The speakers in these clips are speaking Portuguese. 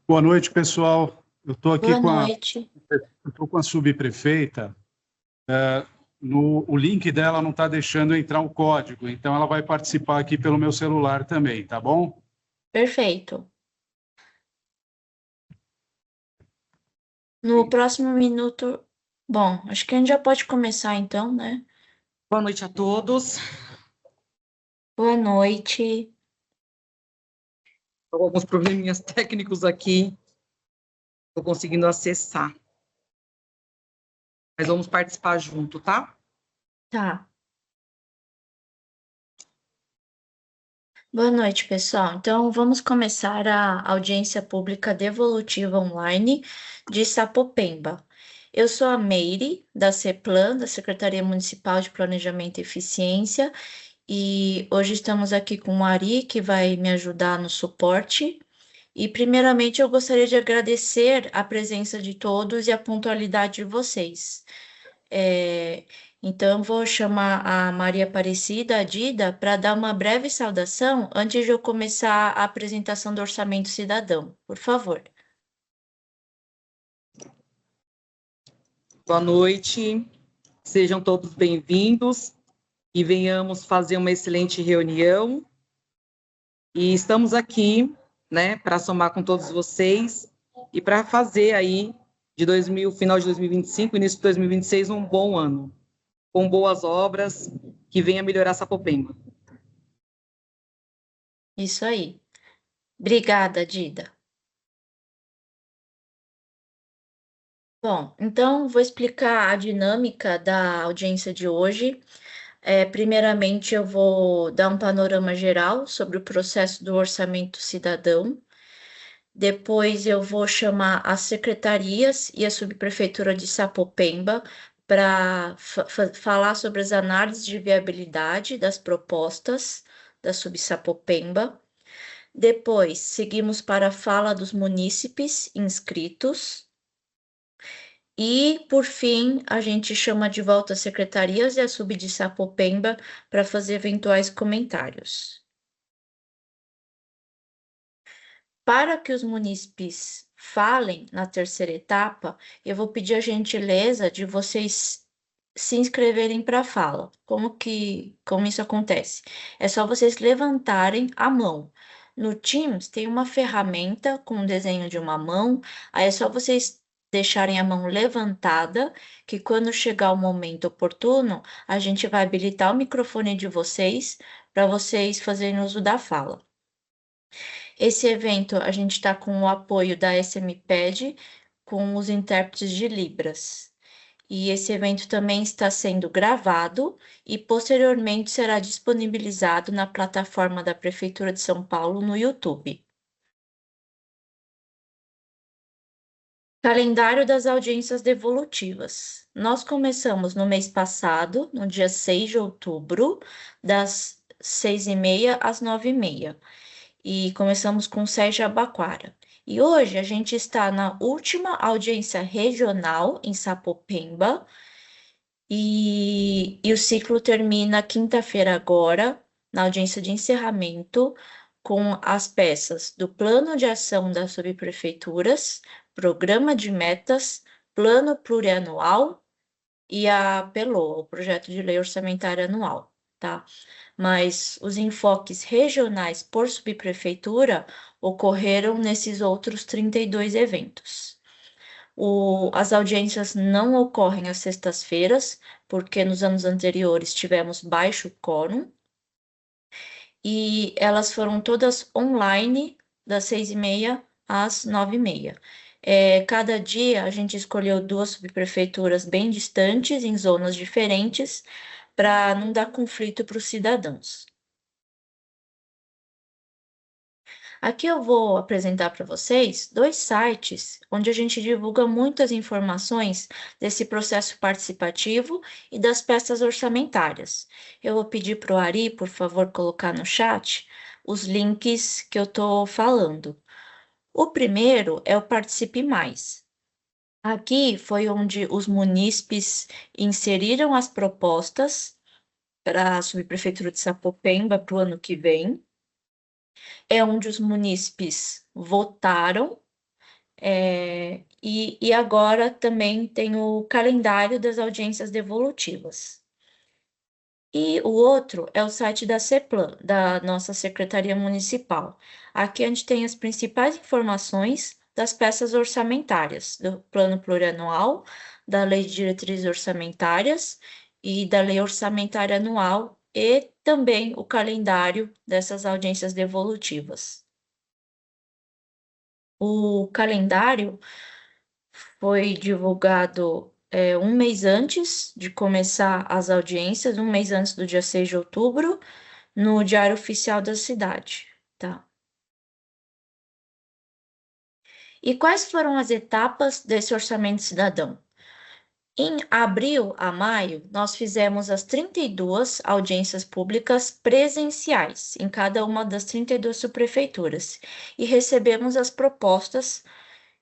Boa noite, pessoal. Eu estou aqui Boa noite. com a subprefeita. O link dela não está deixando entrar o código, então ela vai participar aqui pelo meu celular também, tá bom? Perfeito. No próximo minuto. Bom, acho que a gente já pode começar então, né? Boa noite a todos. Boa noite. Alguns probleminhas técnicos aqui. Estou conseguindo acessar. Mas vamos participar junto, tá? Tá. Boa noite, pessoal. Então, vamos começar a audiência pública devolutiva online de Sapopemba. Eu sou a Meire, da CEPLAN, da Secretaria Municipal de Planejamento e Eficiência, e hoje estamos aqui com o Ari, que vai me ajudar no suporte. E, primeiramente, eu gostaria de agradecer a presença de todos e a pontualidade de vocês. Então, vou chamar a Maria Aparecida, a Dida, para dar uma breve saudação antes de eu começar a apresentação do Orçamento Cidadão. Por favor. Boa noite. Sejam todos bem-vindos e venhamos fazer uma excelente reunião. E estamos aqui, né, para somar com todos vocês e para fazer aí final de 2025, início de 2026, um bom ano, com boas obras que venha melhorar Sapopemba. Isso aí. Obrigada, Dida. Bom, então vou explicar a dinâmica da audiência de hoje. Primeiramente, eu vou dar um panorama geral sobre o processo do Orçamento Cidadão. Depois eu vou chamar as secretarias e a subprefeitura de Sapopemba para falar sobre as análises de viabilidade das propostas da Subsapopemba. Depois seguimos para a fala dos munícipes inscritos. E, por fim, a gente chama de volta as secretarias e a sub de Sapopemba para fazer eventuais comentários. Para que os munícipes falem na terceira etapa, eu vou pedir a gentileza de vocês se inscreverem para a fala. Como isso acontece? É só vocês levantarem a mão. No Teams tem uma ferramenta com o desenho de uma mão, aí é só vocês deixarem a mão levantada, que quando chegar o momento oportuno, a gente vai habilitar o microfone de vocês para vocês fazerem uso da fala. Esse evento a gente está com o apoio da SMPED, com os intérpretes de Libras. E esse evento também está sendo gravado e posteriormente será disponibilizado na plataforma da Prefeitura de São Paulo no YouTube. Calendário das audiências devolutivas. Nós começamos no mês passado, no dia 6 de outubro, das 6h30 às 9h30. E começamos com Sérgio Abaquara. E hoje a gente está na última audiência regional em Sapopemba e o ciclo termina quinta-feira agora, na audiência de encerramento, com as peças do Plano de Ação das Subprefeituras, Programa de Metas, Plano Plurianual e a PELOA, o Projeto de Lei Orçamentária Anual, tá? Mas os enfoques regionais por subprefeitura ocorreram nesses outros 32 eventos. As audiências não ocorrem às sextas-feiras, porque nos anos anteriores tivemos baixo quórum, e elas foram todas online, das 6h30 às 9h30. Cada dia a gente escolheu 2 subprefeituras bem distantes, em zonas diferentes, para não dar conflito para os cidadãos. Aqui eu vou apresentar para vocês 2 sites onde a gente divulga muitas informações desse processo participativo e das peças orçamentárias. Eu vou pedir para o Ari, por favor, colocar no chat os links que eu estou falando. O primeiro é o Participe Mais. Aqui foi onde os munícipes inseriram as propostas para a subprefeitura de Sapopemba para o ano que vem. É onde os munícipes votaram E agora também tem o calendário das audiências devolutivas. E o outro é o site da CEPLAN, da nossa Secretaria Municipal. Aqui a gente tem as principais informações das peças orçamentárias, do Plano Plurianual, da Lei de Diretrizes Orçamentárias e da Lei Orçamentária Anual, e também o calendário dessas audiências devolutivas. O calendário foi divulgado um mês antes de começar as audiências, um mês antes do dia 6 de outubro, no Diário Oficial da cidade, tá? E quais foram as etapas desse orçamento cidadão? Em abril a maio, nós fizemos as 32 audiências públicas presenciais em cada uma das 32 subprefeituras e recebemos as propostas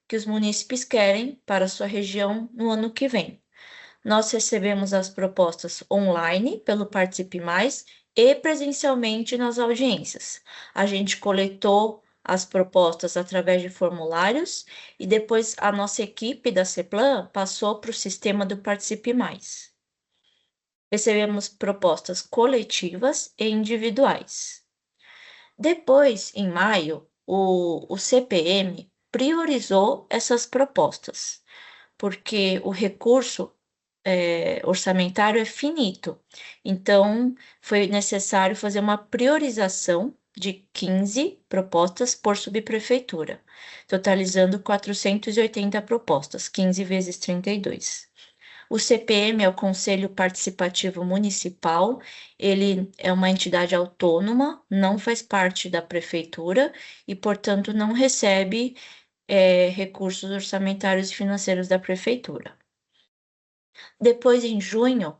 que os munícipes querem para a sua região no ano que vem. Nós recebemos as propostas online pelo Participe Mais e presencialmente nas audiências. A gente coletou as propostas através de formulários e depois a nossa equipe da CEPLAN passou para o sistema do Participe Mais. Recebemos propostas coletivas e individuais. Depois, em maio, o CPM priorizou essas propostas, porque o recurso orçamentário é finito. Então, foi necessário fazer uma priorização de 15 propostas por subprefeitura, totalizando 480 propostas, 15 vezes 32. O CPM é o Conselho Participativo Municipal, ele é uma entidade autônoma, não faz parte da prefeitura e, portanto, não recebe recursos orçamentários e financeiros da prefeitura. Depois, em junho,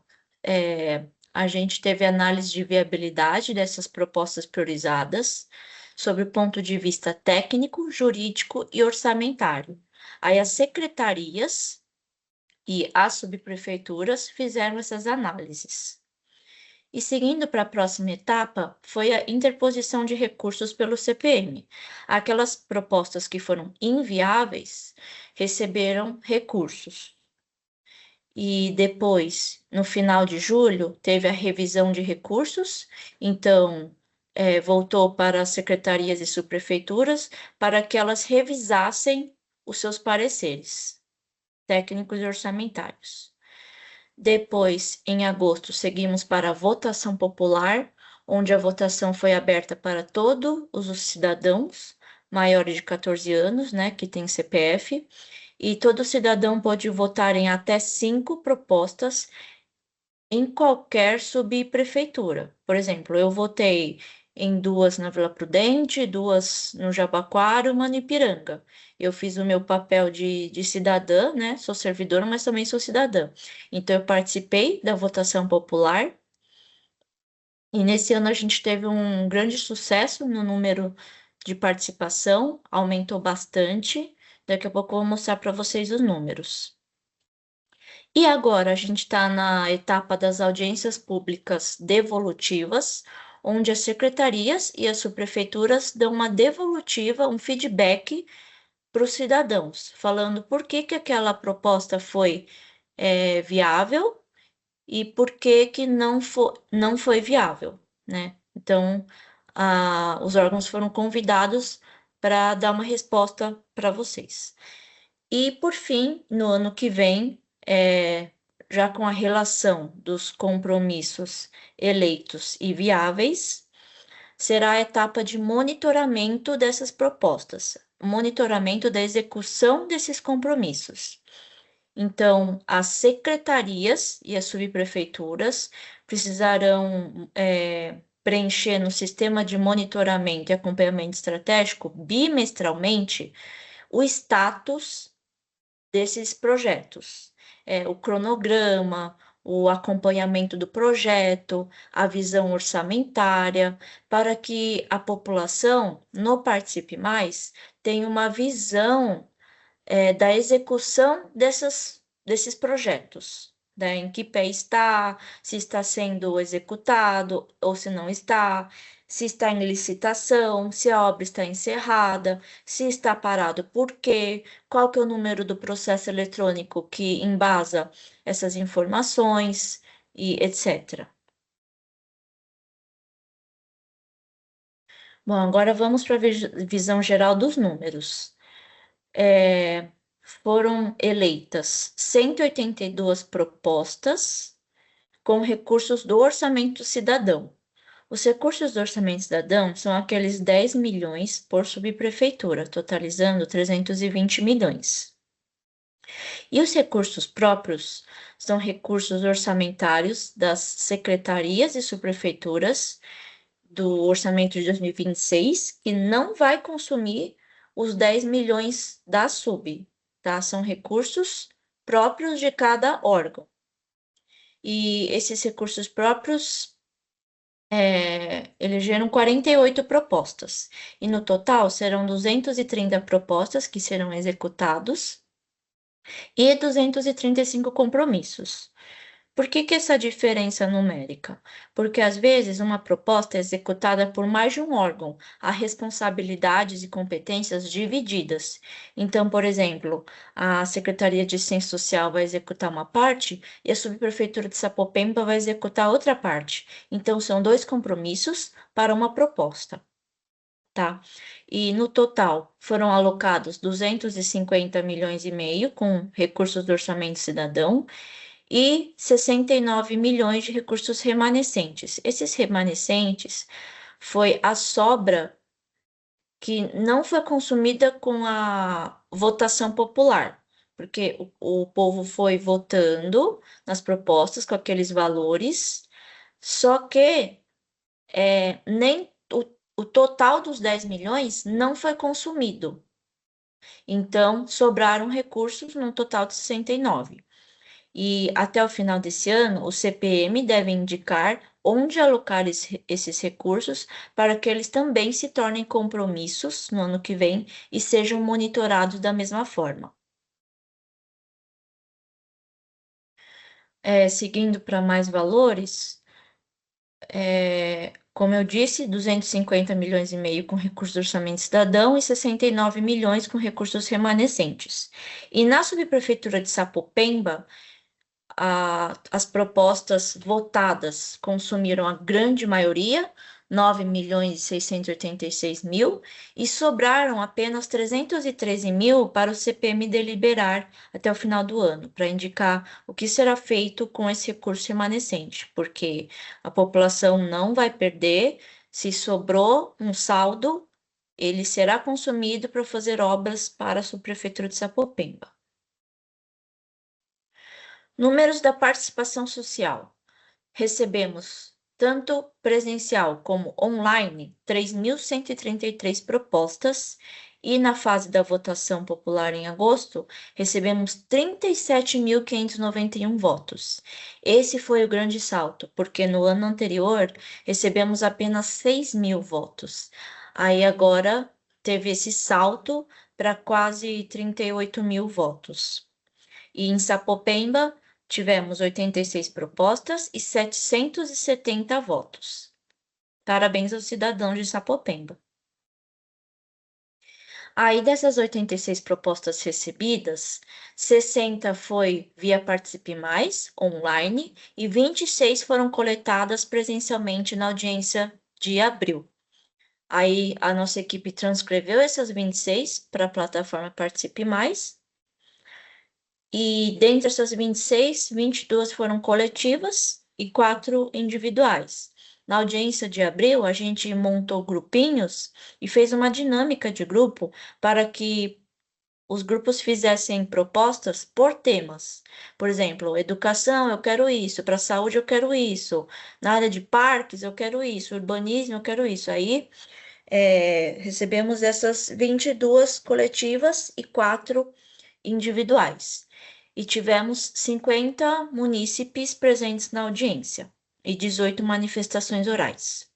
a gente teve análise de viabilidade dessas propostas priorizadas, sobre o ponto de vista técnico, jurídico e orçamentário. Aí as secretarias e as subprefeituras fizeram essas análises. E seguindo para a próxima etapa, foi a interposição de recursos pelo CPM. Aquelas propostas que foram inviáveis receberam recursos. E depois, no final de julho, teve a revisão de recursos, então voltou para as secretarias e subprefeituras para que elas revisassem os seus pareceres técnicos e orçamentários. Depois, em agosto, seguimos para a votação popular, onde a votação foi aberta para todos os cidadãos maiores de 14 anos, né, que tem CPF, e todo cidadão pode votar em até 5 propostas em qualquer subprefeitura. Por exemplo, eu votei em 2 na Vila Prudente, 2 no Jabaquara, uma no Ipiranga. Eu fiz o meu papel de cidadã, né? Sou servidora, mas também sou cidadã. Então, eu participei da votação popular. E nesse ano a gente teve um grande sucesso no número de participação, aumentou bastante. Daqui a pouco eu vou mostrar para vocês os números. E agora a gente está na etapa das audiências públicas devolutivas, onde as secretarias e as subprefeituras dão uma devolutiva, um feedback para os cidadãos, falando por que aquela proposta foi viável e por que não foi viável, né? Então, os órgãos foram convidados para dar uma resposta para vocês. E, por fim, no ano que vem, já com a relação dos compromissos eleitos e viáveis, será a etapa de monitoramento dessas propostas, monitoramento da execução desses compromissos. Então, as secretarias e as subprefeituras precisarão preencher no sistema de monitoramento e acompanhamento estratégico bimestralmente o status desses projetos, o cronograma, o acompanhamento do projeto, a visão orçamentária, para que a população, no Participe Mais, tenha uma visão da execução desses projetos, né, em que pé está, se está sendo executado ou se não está, se está em licitação, se a obra está encerrada, se está parado por quê, qual que é o número do processo eletrônico que embasa essas informações e etc. Bom, agora vamos para a visão geral dos números. Foram eleitas 182 propostas com recursos do Orçamento Cidadão. Os recursos do Orçamento Cidadão são aqueles 10 milhões por subprefeitura, totalizando 320 milhões. E os recursos próprios são recursos orçamentários das secretarias e subprefeituras do orçamento de 2026, que não vai consumir os 10 milhões da sub, tá? São recursos próprios de cada órgão. E esses recursos próprios elegeram 48 propostas. E no total serão 230 propostas que serão executados e 235 compromissos. Por que essa diferença numérica? Porque às vezes uma proposta é executada por mais de um órgão, há responsabilidades e competências divididas. Então, por exemplo, a Secretaria de Ciência Social vai executar uma parte e a Subprefeitura de Sapopemba vai executar outra parte. Então, são 2 compromissos para uma proposta. Tá? E no total foram alocados 250 milhões e meio com recursos do Orçamento Cidadão e 69 milhões de recursos remanescentes. Esses remanescentes foi a sobra que não foi consumida com a votação popular, porque o povo foi votando nas propostas com aqueles valores, só que nem o total dos 10 milhões não foi consumido. Então, sobraram recursos no total de 69. E até o final desse ano, o CPM deve indicar onde alocar esses recursos para que eles também se tornem compromissos no ano que vem e sejam monitorados da mesma forma. Seguindo para mais valores, como eu disse, 250 milhões e meio com recursos do Orçamento Cidadão e 69 milhões com recursos remanescentes. E na subprefeitura de Sapopemba, as propostas votadas consumiram a grande maioria, 9 milhões e 686 mil, e sobraram apenas 313 mil para o CPM deliberar até o final do ano, para indicar o que será feito com esse recurso remanescente, porque a população não vai perder, se sobrou um saldo, ele será consumido para fazer obras para a subprefeitura de Sapopemba. Números da participação social. Recebemos, tanto presencial como online, 3.133 propostas e na fase da votação popular em agosto, recebemos 37.591 votos. Esse foi o grande salto, porque no ano anterior recebemos apenas 6.000 votos. Aí agora teve esse salto para quase 38.000 votos. E em Sapopemba, tivemos 86 propostas e 770 votos. Parabéns aos cidadãos de Sapopemba. Aí, dessas 86 propostas recebidas, 60 foi via Participe Mais, online, e 26 foram coletadas presencialmente na audiência de abril. Aí, a nossa equipe transcreveu essas 26 para a plataforma Participe Mais, e dentre essas 26, 22 foram coletivas e 4 individuais. Na audiência de abril, a gente montou grupinhos e fez uma dinâmica de grupo para que os grupos fizessem propostas por temas. Por exemplo, educação, eu quero isso, para saúde, eu quero isso, na área de parques, eu quero isso, urbanismo, eu quero isso. Aí, recebemos essas 22 coletivas e 4 individuais. E tivemos 50 munícipes presentes na audiência e 18 manifestações orais.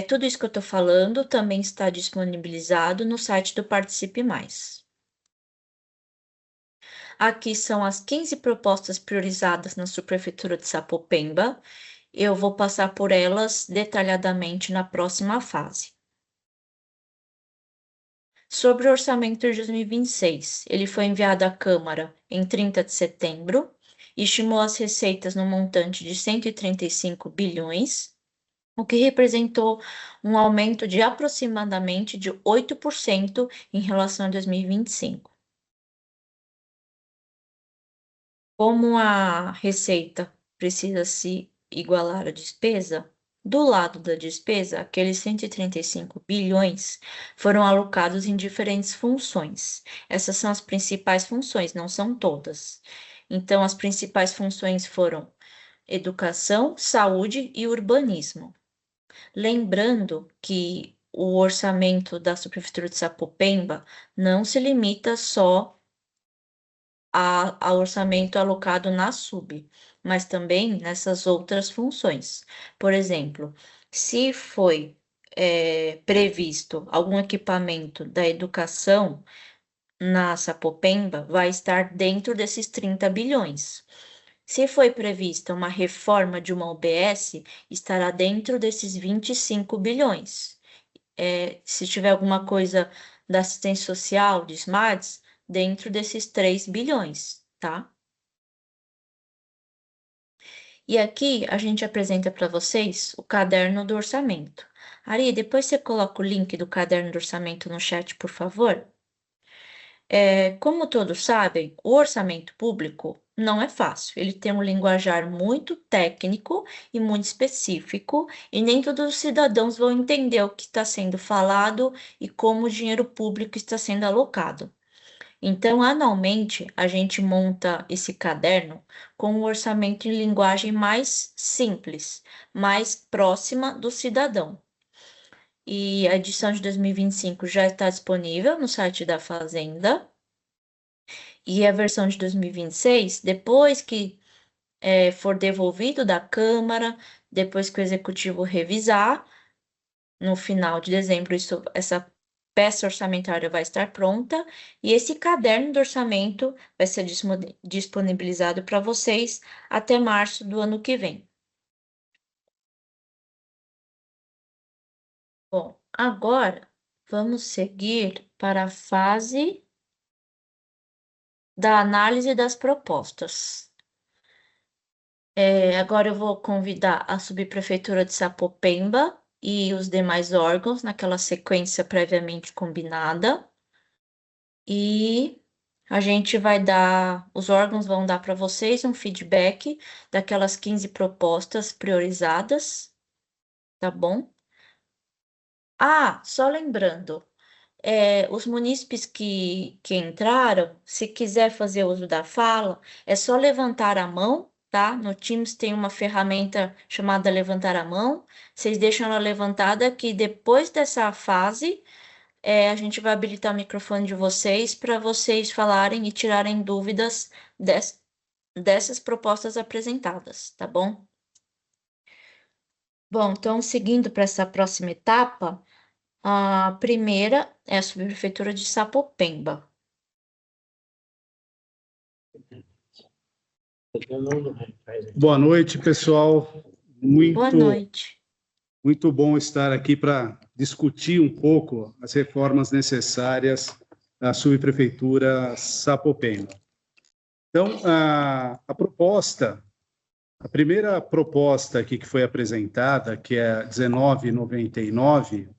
Tudo isso que eu estou falando também está disponibilizado no site do Participe Mais. Aqui são as 15 propostas priorizadas na Subprefeitura de Sapopemba. Eu vou passar por elas detalhadamente na próxima fase. Sobre o orçamento de 2026, ele foi enviado à Câmara em 30 de setembro e estimou as receitas no montante de 135 bilhões, o que representou um aumento de aproximadamente de 8% em relação a 2025. Como a receita precisa se igualar à despesa, do lado da despesa, aqueles 135 bilhões foram alocados em diferentes funções. Essas são as principais funções, não são todas. Então, as principais funções foram educação, saúde e urbanismo. Lembrando que o orçamento da Subprefeitura de Sapopemba não se limita só ao orçamento alocado na SUB, mas também nessas outras funções. Por exemplo, se foi previsto algum equipamento da educação na Sapopemba, vai estar dentro desses 30 bilhões. Se foi prevista uma reforma de uma UBS, estará dentro desses 25 bilhões. Se tiver alguma coisa da assistência social, de SMARTS, dentro desses 3 bilhões, tá? E aqui a gente apresenta para vocês o caderno do orçamento. Ari, depois você coloca o link do caderno do orçamento no chat, por favor. Como todos sabem, o orçamento público não é fácil. Ele tem um linguajar muito técnico e muito específico, e nem todos os cidadãos vão entender o que está sendo falado e como o dinheiro público está sendo alocado. Então, anualmente, a gente monta esse caderno com um orçamento em linguagem mais simples, mais próxima do cidadão. E a edição de 2025 já está disponível no site da Fazenda. E a versão de 2026, depois que for devolvido da Câmara, depois que o Executivo revisar, no final de dezembro, essa peça orçamentária vai estar pronta e esse caderno do orçamento vai ser disponibilizado para vocês até março do ano que vem. Bom, agora vamos seguir para a fase da análise das propostas. Agora eu vou convidar a Subprefeitura de Sapopemba e os demais órgãos naquela sequência previamente combinada. E a gente vai dar, os órgãos vão dar para vocês um feedback daquelas 15 propostas priorizadas, tá bom? Só lembrando, os munícipes que entraram, se quiser fazer uso da fala, é só levantar a mão, tá? No Teams tem uma ferramenta chamada levantar a mão. Vocês deixam ela levantada que depois dessa fase, a gente vai habilitar o microfone de vocês para vocês falarem e tirarem dúvidas dessas propostas apresentadas, tá bom? Bom, então, seguindo para essa próxima etapa, a primeira é a Subprefeitura de Sapopemba. Boa noite, pessoal. Boa noite. Muito bom estar aqui para discutir um pouco as reformas necessárias da Subprefeitura Sapopemba. Então, a primeira proposta aqui que foi apresentada, que é 1999,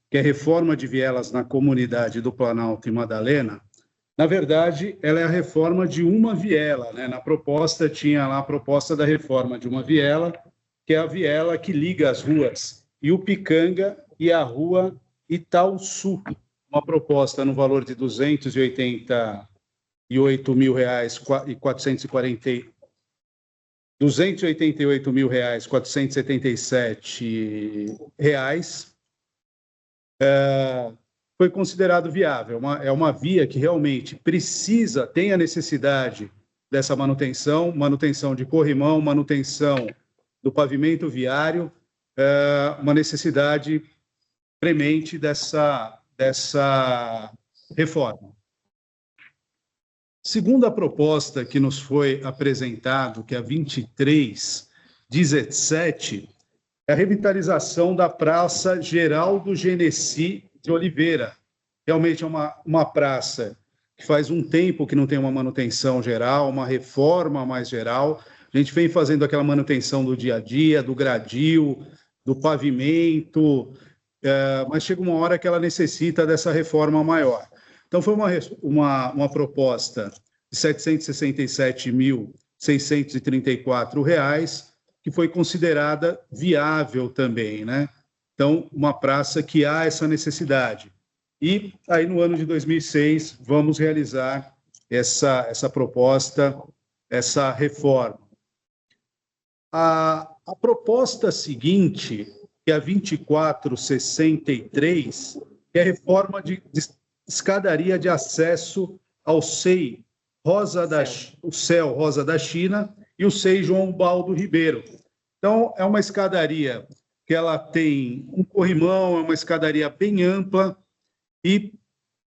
que é a reforma de vielas na comunidade do Planalto e Madalena, na verdade, ela é a reforma de uma viela, né? Na proposta tinha lá a proposta da reforma de uma viela, que é a viela que liga as ruas Iupicanga e a rua Itaúsu, uma proposta no valor de R$ 288.477 foi considerado viável. É uma via que realmente tem a necessidade dessa manutenção de corrimão, manutenção do pavimento viário, uma necessidade premente dessa reforma. Segunda proposta que nos foi apresentado, que é a 2317, é a revitalização da Praça Geraldo Genesi de Oliveira. Realmente é uma praça que faz um tempo que não tem uma manutenção geral, uma reforma mais geral. A gente vem fazendo aquela manutenção do dia a dia, do gradil, do pavimento, mas chega uma hora que ela necessita dessa reforma maior. Então, foi uma proposta de R$ 767.634, que foi considerada viável também, né? Então, uma praça que há essa necessidade. E aí, no ano de 2006, vamos realizar essa proposta, essa reforma. A proposta seguinte, que é a 2463, que é a reforma de escadaria de acesso ao SEI o CEL Rosa da China e o SEI João Baldo Ribeiro. Então, é uma escadaria que ela tem um corrimão, é uma escadaria bem ampla e,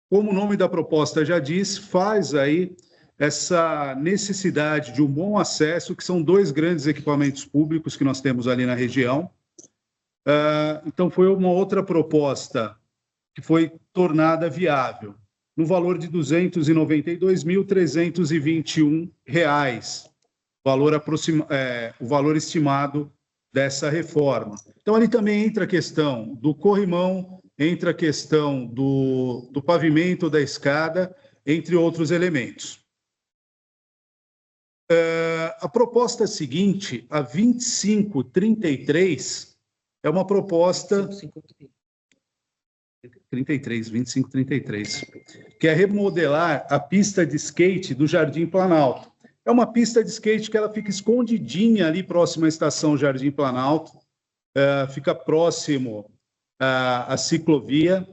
como o nome da proposta já diz, faz aí essa necessidade de um bom acesso, que são 2 grandes equipamentos públicos que nós temos ali na região. Então, foi uma outra proposta que foi tornada viável, no valor de R$ 292.321, o valor estimado dessa reforma. Então, ali também entra a questão do corrimão, entra a questão do pavimento da escada, entre outros elementos. A proposta seguinte, a 2533, é uma proposta... 2533, que é remodelar a pista de skate do Jardim Planalto. É uma pista de skate que ela fica escondidinha ali próximo à estação Jardim Planalto, fica próximo à ciclovia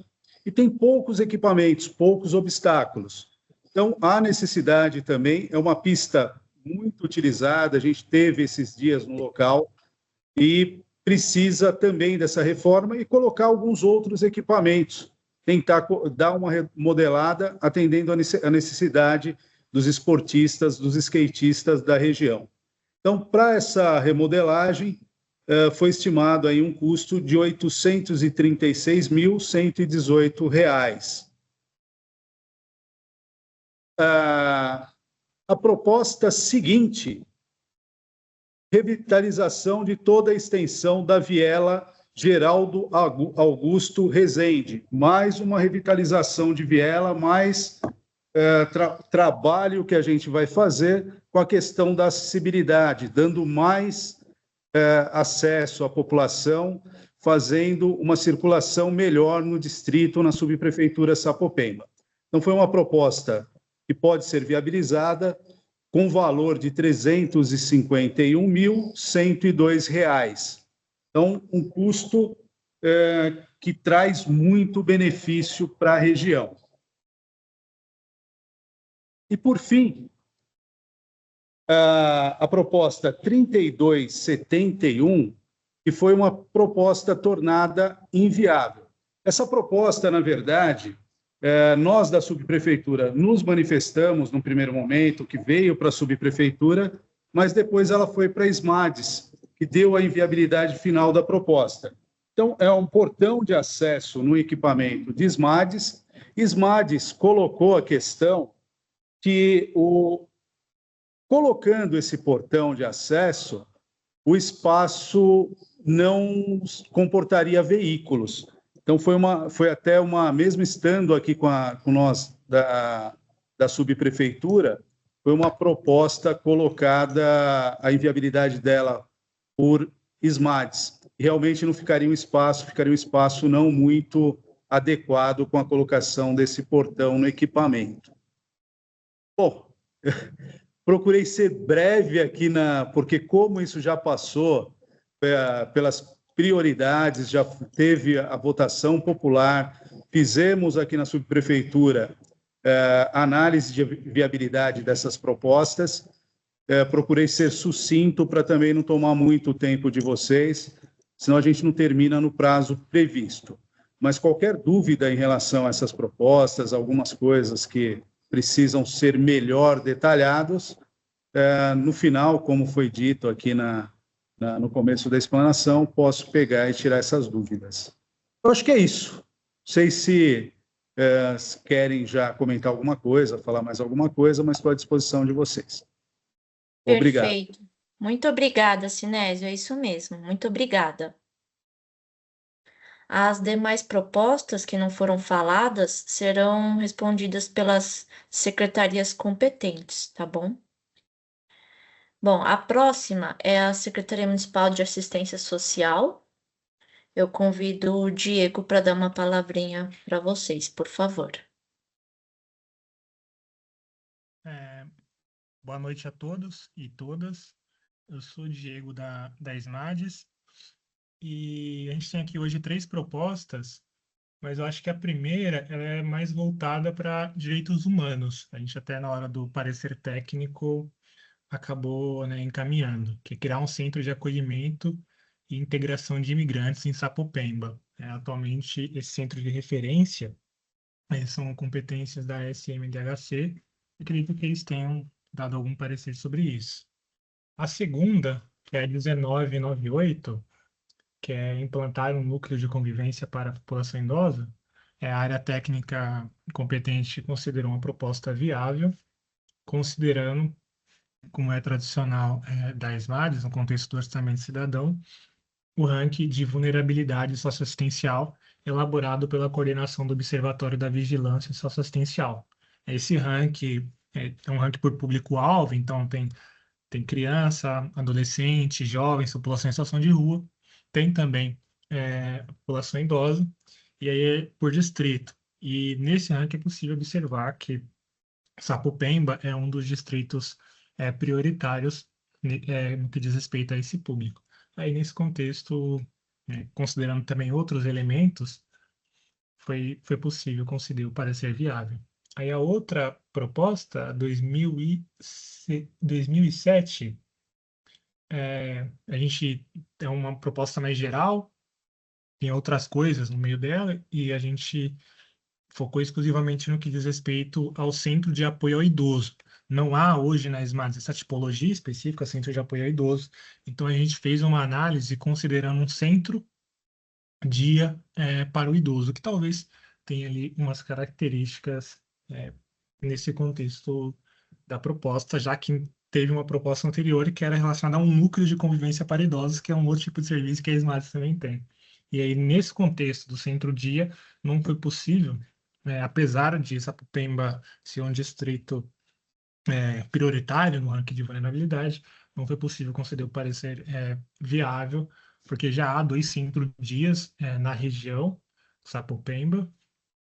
e tem poucos equipamentos, poucos obstáculos. Então, há necessidade também, é uma pista muito utilizada, a gente teve esses dias no local e precisa também dessa reforma e colocar alguns outros equipamentos, tentar dar uma remodelada atendendo a necessidade dos esportistas, dos skatistas da região. Então, para essa remodelagem, foi estimado aí um custo de R$ 836.118. A proposta seguinte, revitalização de toda a extensão da viela Geraldo Augusto Rezende. Mais uma revitalização de viela, mais trabalho que a gente vai fazer com a questão da acessibilidade, dando mais acesso à população, fazendo uma circulação melhor no distrito, na subprefeitura Sapopemba. Então, foi uma proposta que pode ser viabilizada com valor de R$ 351.102. Então, um custo que traz muito benefício para a região. E, por fim, a proposta 3271, que foi uma proposta tornada inviável. Essa proposta, na verdade, nós da subprefeitura nos manifestamos no primeiro momento, que veio para a subprefeitura, mas depois ela foi para a SMADES, que deu a inviabilidade final da proposta. Então, é um portão de acesso no equipamento de SMADES. SMADES colocou a questão que, colocando esse portão de acesso, o espaço não comportaria veículos. Então, foi até mesmo estando aqui com nós da subprefeitura, foi uma proposta colocada, a inviabilidade dela por SMADES. Realmente não ficaria um espaço não muito adequado com a colocação desse portão no equipamento. Bom, procurei ser breve aqui, porque como isso já passou pelas prioridades, já teve a votação popular, fizemos aqui na subprefeitura análise de viabilidade dessas propostas, procurei ser sucinto para também não tomar muito tempo de vocês, senão a gente não termina no prazo previsto. Mas qualquer dúvida em relação a essas propostas, algumas coisas que precisam ser melhor detalhados. No final, como foi dito aqui no começo da explanação, posso pegar e tirar essas dúvidas. Eu acho que é isso. Não sei se querem já comentar alguma coisa, falar mais alguma coisa, mas estou à disposição de vocês. Obrigado. Perfeito. Muito obrigada, Sinésio, é isso mesmo. Muito obrigada. As demais propostas que não foram faladas serão respondidas pelas secretarias competentes, tá bom? Bom, a próxima é a Secretaria Municipal de Assistência Social. Eu convido o Diego para dar uma palavrinha para vocês, por favor. Boa noite a todos e todas. Eu sou o Diego da SMADES e a gente tem aqui hoje 3 propostas, mas eu acho que a primeira ela é mais voltada para direitos humanos. A gente até na hora do parecer técnico acabou, né, encaminhando, que é criar um centro de acolhimento e integração de imigrantes em Sapopemba. Atualmente, esse centro de referência são competências da SMDHC. Eu acredito que eles tenham dado algum parecer sobre isso. A segunda, que é a 1998, que é implantar um núcleo de convivência para a população idosa, a área técnica competente considerou uma proposta viável, considerando, como é tradicional da SMADES, no contexto do orçamento cidadão, o ranking de vulnerabilidade socioassistencial elaborado pela coordenação do Observatório da Vigilância Socioassistencial. Esse ranking é um ranking por público-alvo, então tem criança, adolescente, jovens, população em situação de rua, tem também população idosa, e aí é por distrito. E nesse ranking é possível observar que Sapopemba é um dos distritos prioritários no que diz respeito a esse público. Aí, nesse contexto, considerando também outros elementos, foi possível conceder o parecer viável. Aí a outra proposta, 2007, a gente é uma proposta mais geral, tem outras coisas no meio dela, e a gente focou exclusivamente no que diz respeito ao centro de apoio ao idoso. Não há hoje na SMADES essa tipologia específica, centro de apoio ao idoso. Então, a gente fez uma análise considerando um centro-dia para o idoso, que talvez tenha ali umas características nesse contexto da proposta, já que teve uma proposta anterior que era relacionada a um núcleo de convivência para idosos, que é um outro tipo de serviço que a SMADES também tem. E aí, nesse contexto do centro-dia, não foi possível, apesar de Sapopemba ser um distrito prioritário no ranking de vulnerabilidade, não foi possível conceder o parecer viável, porque já há 2 centro-dias na região, Sapopemba,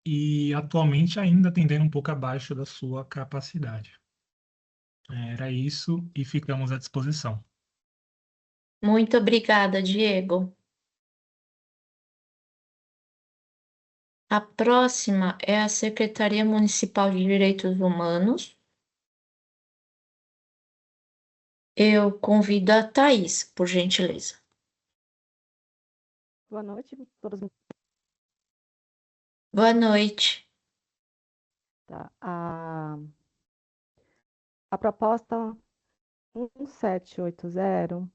e atualmente ainda atendendo um pouco abaixo da sua capacidade. Era isso e ficamos à disposição. Muito obrigada, Diego. A próxima é a Secretaria Municipal de Direitos Humanos. Eu convido a Thaís, por gentileza. Boa noite, todos. Boa noite. Tá. A proposta 1780,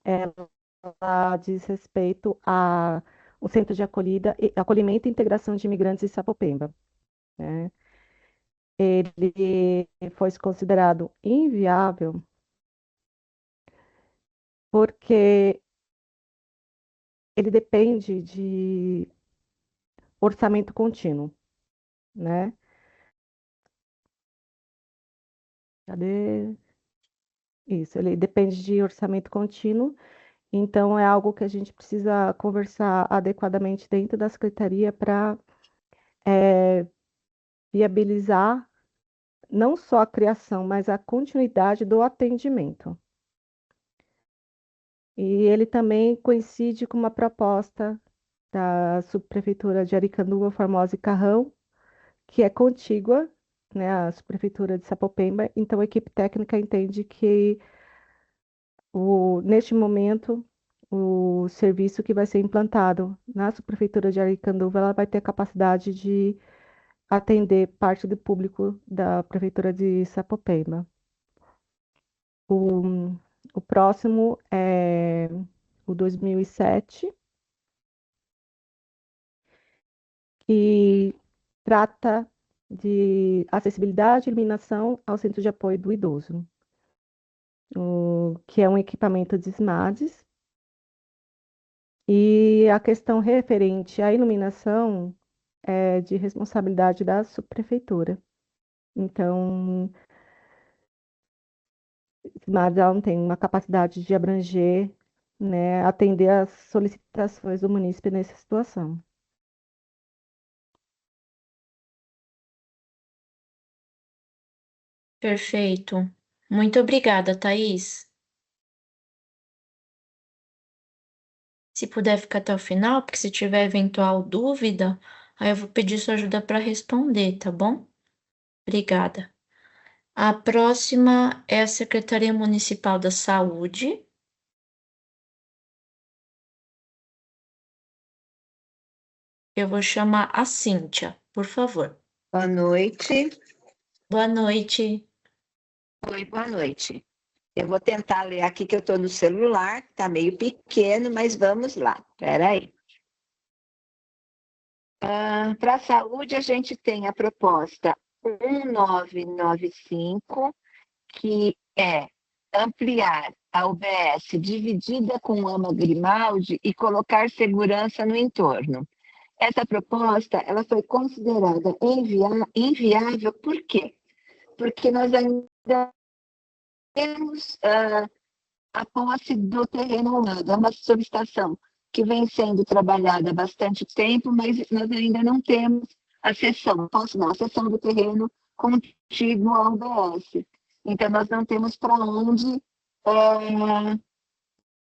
ela diz respeito a o Centro de Acolhimento e Integração de Imigrantes em Sapopemba, né? Ele foi considerado inviável porque ele depende de orçamento contínuo, né? Cadê? Isso, ele depende de orçamento contínuo, então é algo que a gente precisa conversar adequadamente dentro da secretaria para viabilizar não só a criação, mas a continuidade do atendimento. E ele também coincide com uma proposta da subprefeitura de Aricanduva, Formosa e Carrão, que é contígua, né, à subprefeitura de Sapopemba. Então, a equipe técnica entende que, neste momento, o serviço que vai ser implantado na subprefeitura de Aricanduva, ela vai ter a capacidade de atender parte do público da Prefeitura de Sapopemba. O próximo é o 2007, que trata de acessibilidade e iluminação ao Centro de Apoio do Idoso, que é um equipamento de SMADs. E a questão referente à iluminação é de responsabilidade da subprefeitura. Então, SMADs ela não tem uma capacidade de abranger, né, atender às solicitações do munícipe nessa situação. Perfeito. Muito obrigada, Thaís. Se puder ficar até o final, porque se tiver eventual dúvida, aí eu vou pedir sua ajuda para responder, tá bom? Obrigada. A próxima é a Secretaria Municipal da Saúde. Eu vou chamar a Cíntia, por favor. Boa noite. Boa noite. Oi, boa noite. Eu vou tentar ler aqui que eu estou no celular, está meio pequeno, mas vamos lá. Espera aí. Para a saúde, a gente tem a proposta 1995, que é ampliar a UBS dividida com AMA Grimaldi e colocar segurança no entorno. Essa proposta ela foi considerada inviável, por quê? Porque nós ainda temos a posse do terreno ao lado. É uma solicitação que vem sendo trabalhada há bastante tempo, mas nós ainda não temos a cessão do terreno contíguo ao UBS. Então, nós não temos para onde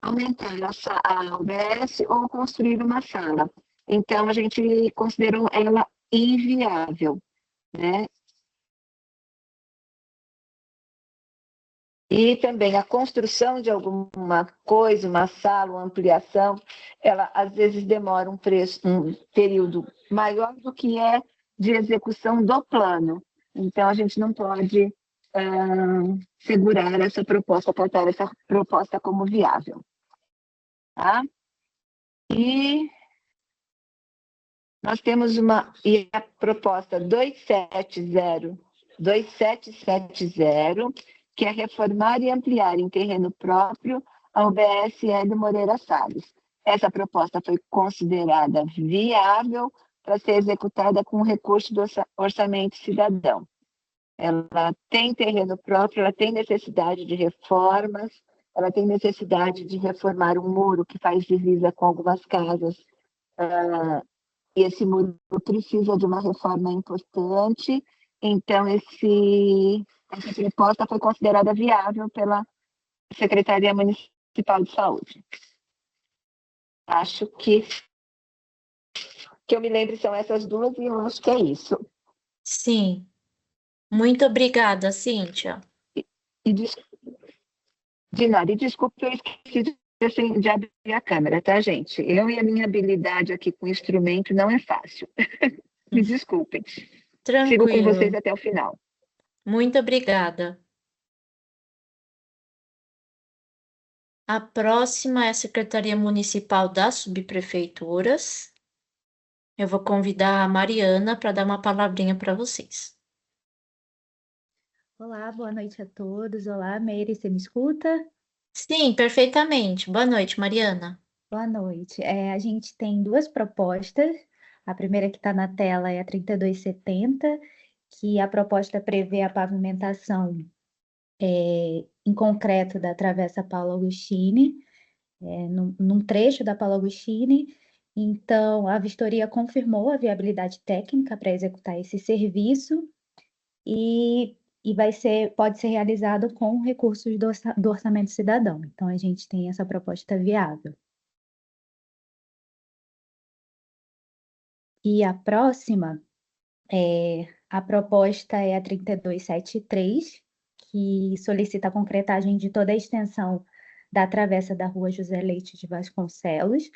aumentar a UBS ou construir uma sala. Então, a gente considerou ela inviável, né? E também a construção de alguma coisa, uma sala, uma ampliação, ela às vezes demora um período maior do que é de execução do plano. Então, a gente não pode segurar essa proposta, tratar essa proposta como viável. Tá? E nós temos a proposta 2770, que é reformar e ampliar em terreno próprio a UBS Hélio Moreira Salles. Essa proposta foi considerada viável para ser executada com recurso do orçamento cidadão. Ela tem terreno próprio, ela tem necessidade de reformas, ela tem necessidade de reformar um muro que faz divisa com algumas casas, e esse muro precisa de uma reforma importante, então essa proposta foi considerada viável pela Secretaria Municipal de Saúde. Acho que eu me lembro são essas duas e eu acho que é isso. Sim. Muito obrigada, Cíntia. De nada, e desculpe, eu esqueci de abrir a câmera, tá, gente? Eu e a minha habilidade aqui com o instrumento não é fácil. Me desculpem. Tranquilo. Sigo com vocês até o final. Muito obrigada. A próxima é a Secretaria Municipal das Subprefeituras. Eu vou convidar a Mariana para dar uma palavrinha para vocês. Olá, boa noite a todos. Olá, Meire, você me escuta? Sim, perfeitamente. Boa noite, Mariana. Boa noite. A gente tem duas propostas. A primeira que está na tela é a 3270, que a proposta prevê a pavimentação em concreto da Travessa Paulo Agostini, num trecho da Paulo Agostini. Então, a vistoria confirmou a viabilidade técnica para executar esse serviço e pode ser realizado com recursos do orçamento cidadão. Então, a gente tem essa proposta viável. E a próxima, a proposta é a 3273, que solicita a concretagem de toda a extensão da travessa da Rua José Leite de Vasconcelos.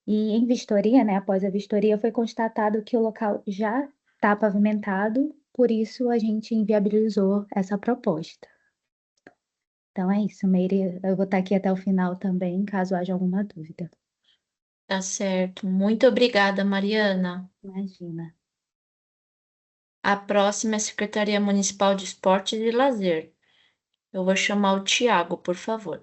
E em vistoria, após a vistoria, foi constatado que o local já está pavimentado, por isso a gente inviabilizou essa proposta. Então é isso, Meire. Eu vou estar aqui até o final também, caso haja alguma dúvida. Tá certo. Muito obrigada, Mariana. Imagina. A próxima é a Secretaria Municipal de Esportes e Lazer. Eu vou chamar o Tiago, por favor.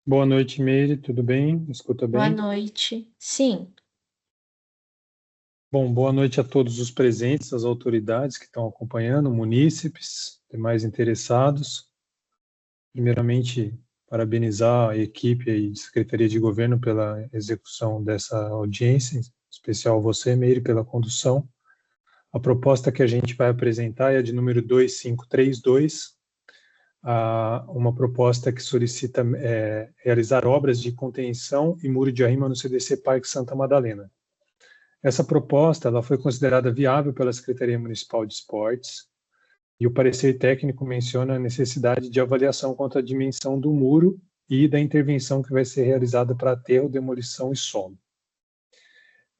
Boa noite, Meire, tudo bem? Escuta Boa bem? noite. Sim, Bom, boa noite a todos os presentes, as autoridades que estão acompanhando, munícipes, demais interessados. Primeiramente, parabenizar a equipe aí de Secretaria de Governo pela execução dessa audiência, em especial você, Meire, pela condução. A proposta que a gente vai apresentar é a de número 2532, uma proposta que solicita realizar obras de contenção e muro de arrimo no CDC Parque Santa Madalena. Essa proposta ela foi considerada viável pela Secretaria Municipal de Esportes e o parecer técnico menciona a necessidade de avaliação quanto à dimensão do muro e da intervenção que vai ser realizada para aterro, demolição e solo.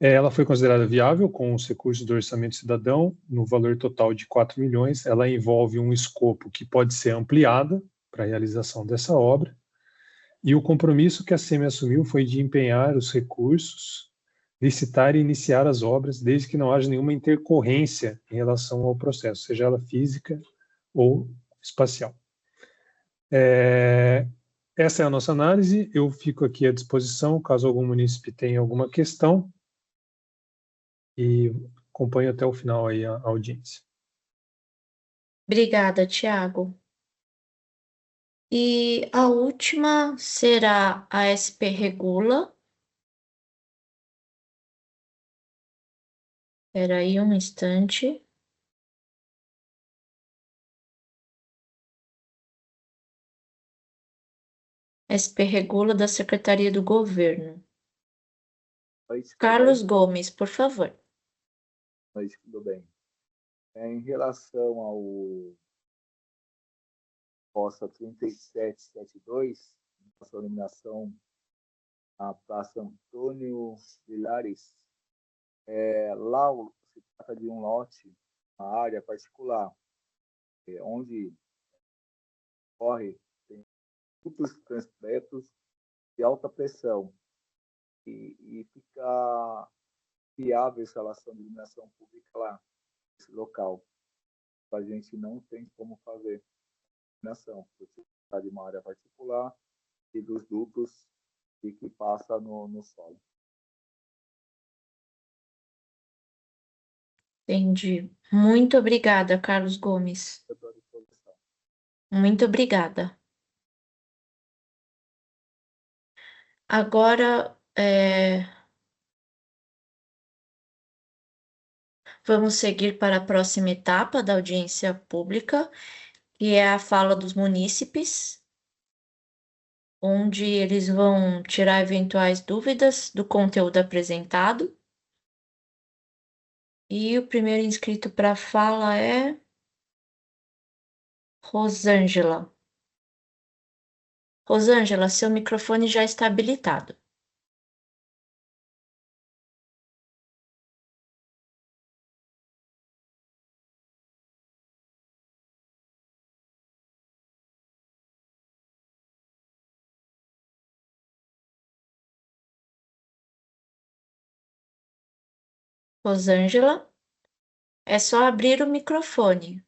Ela foi considerada viável com os recursos do Orçamento Cidadão no valor total de 4 milhões. Ela envolve um escopo que pode ser ampliado para a realização dessa obra e o compromisso que a SEMI assumiu foi de empenhar os recursos, licitar e iniciar as obras, desde que não haja nenhuma intercorrência em relação ao processo, seja ela física ou espacial. Essa é a nossa análise, eu fico aqui à disposição, caso algum munícipe tenha alguma questão, e acompanho até o final aí a audiência. obrigada, Tiago. E a última será a SP Regula. Espera aí um instante. SP Regula da Secretaria do Governo. Oi, tudo Carlos bem? Gomes, por favor. Oi, tudo bem. Em relação ao posta 3772, nossa eliminação na Praça Antônio Vilares, lá se trata de um lote, uma área particular, onde corre tem muitos transpretos de alta pressão e fica viável a instalação de iluminação pública lá, nesse local. A gente não tem como fazer iluminação, porque está de uma área particular e dos dutos e que passa no solo. Entendi. Muito obrigada, Carlos Gomes. Eu estou à disposição. Muito obrigada. Agora, vamos seguir para a próxima etapa da audiência pública, que é a fala dos munícipes, onde eles vão tirar eventuais dúvidas do conteúdo apresentado. E o primeiro inscrito para a fala é Rosângela. Rosângela, seu microfone já está habilitado. Rosângela, é só abrir o microfone.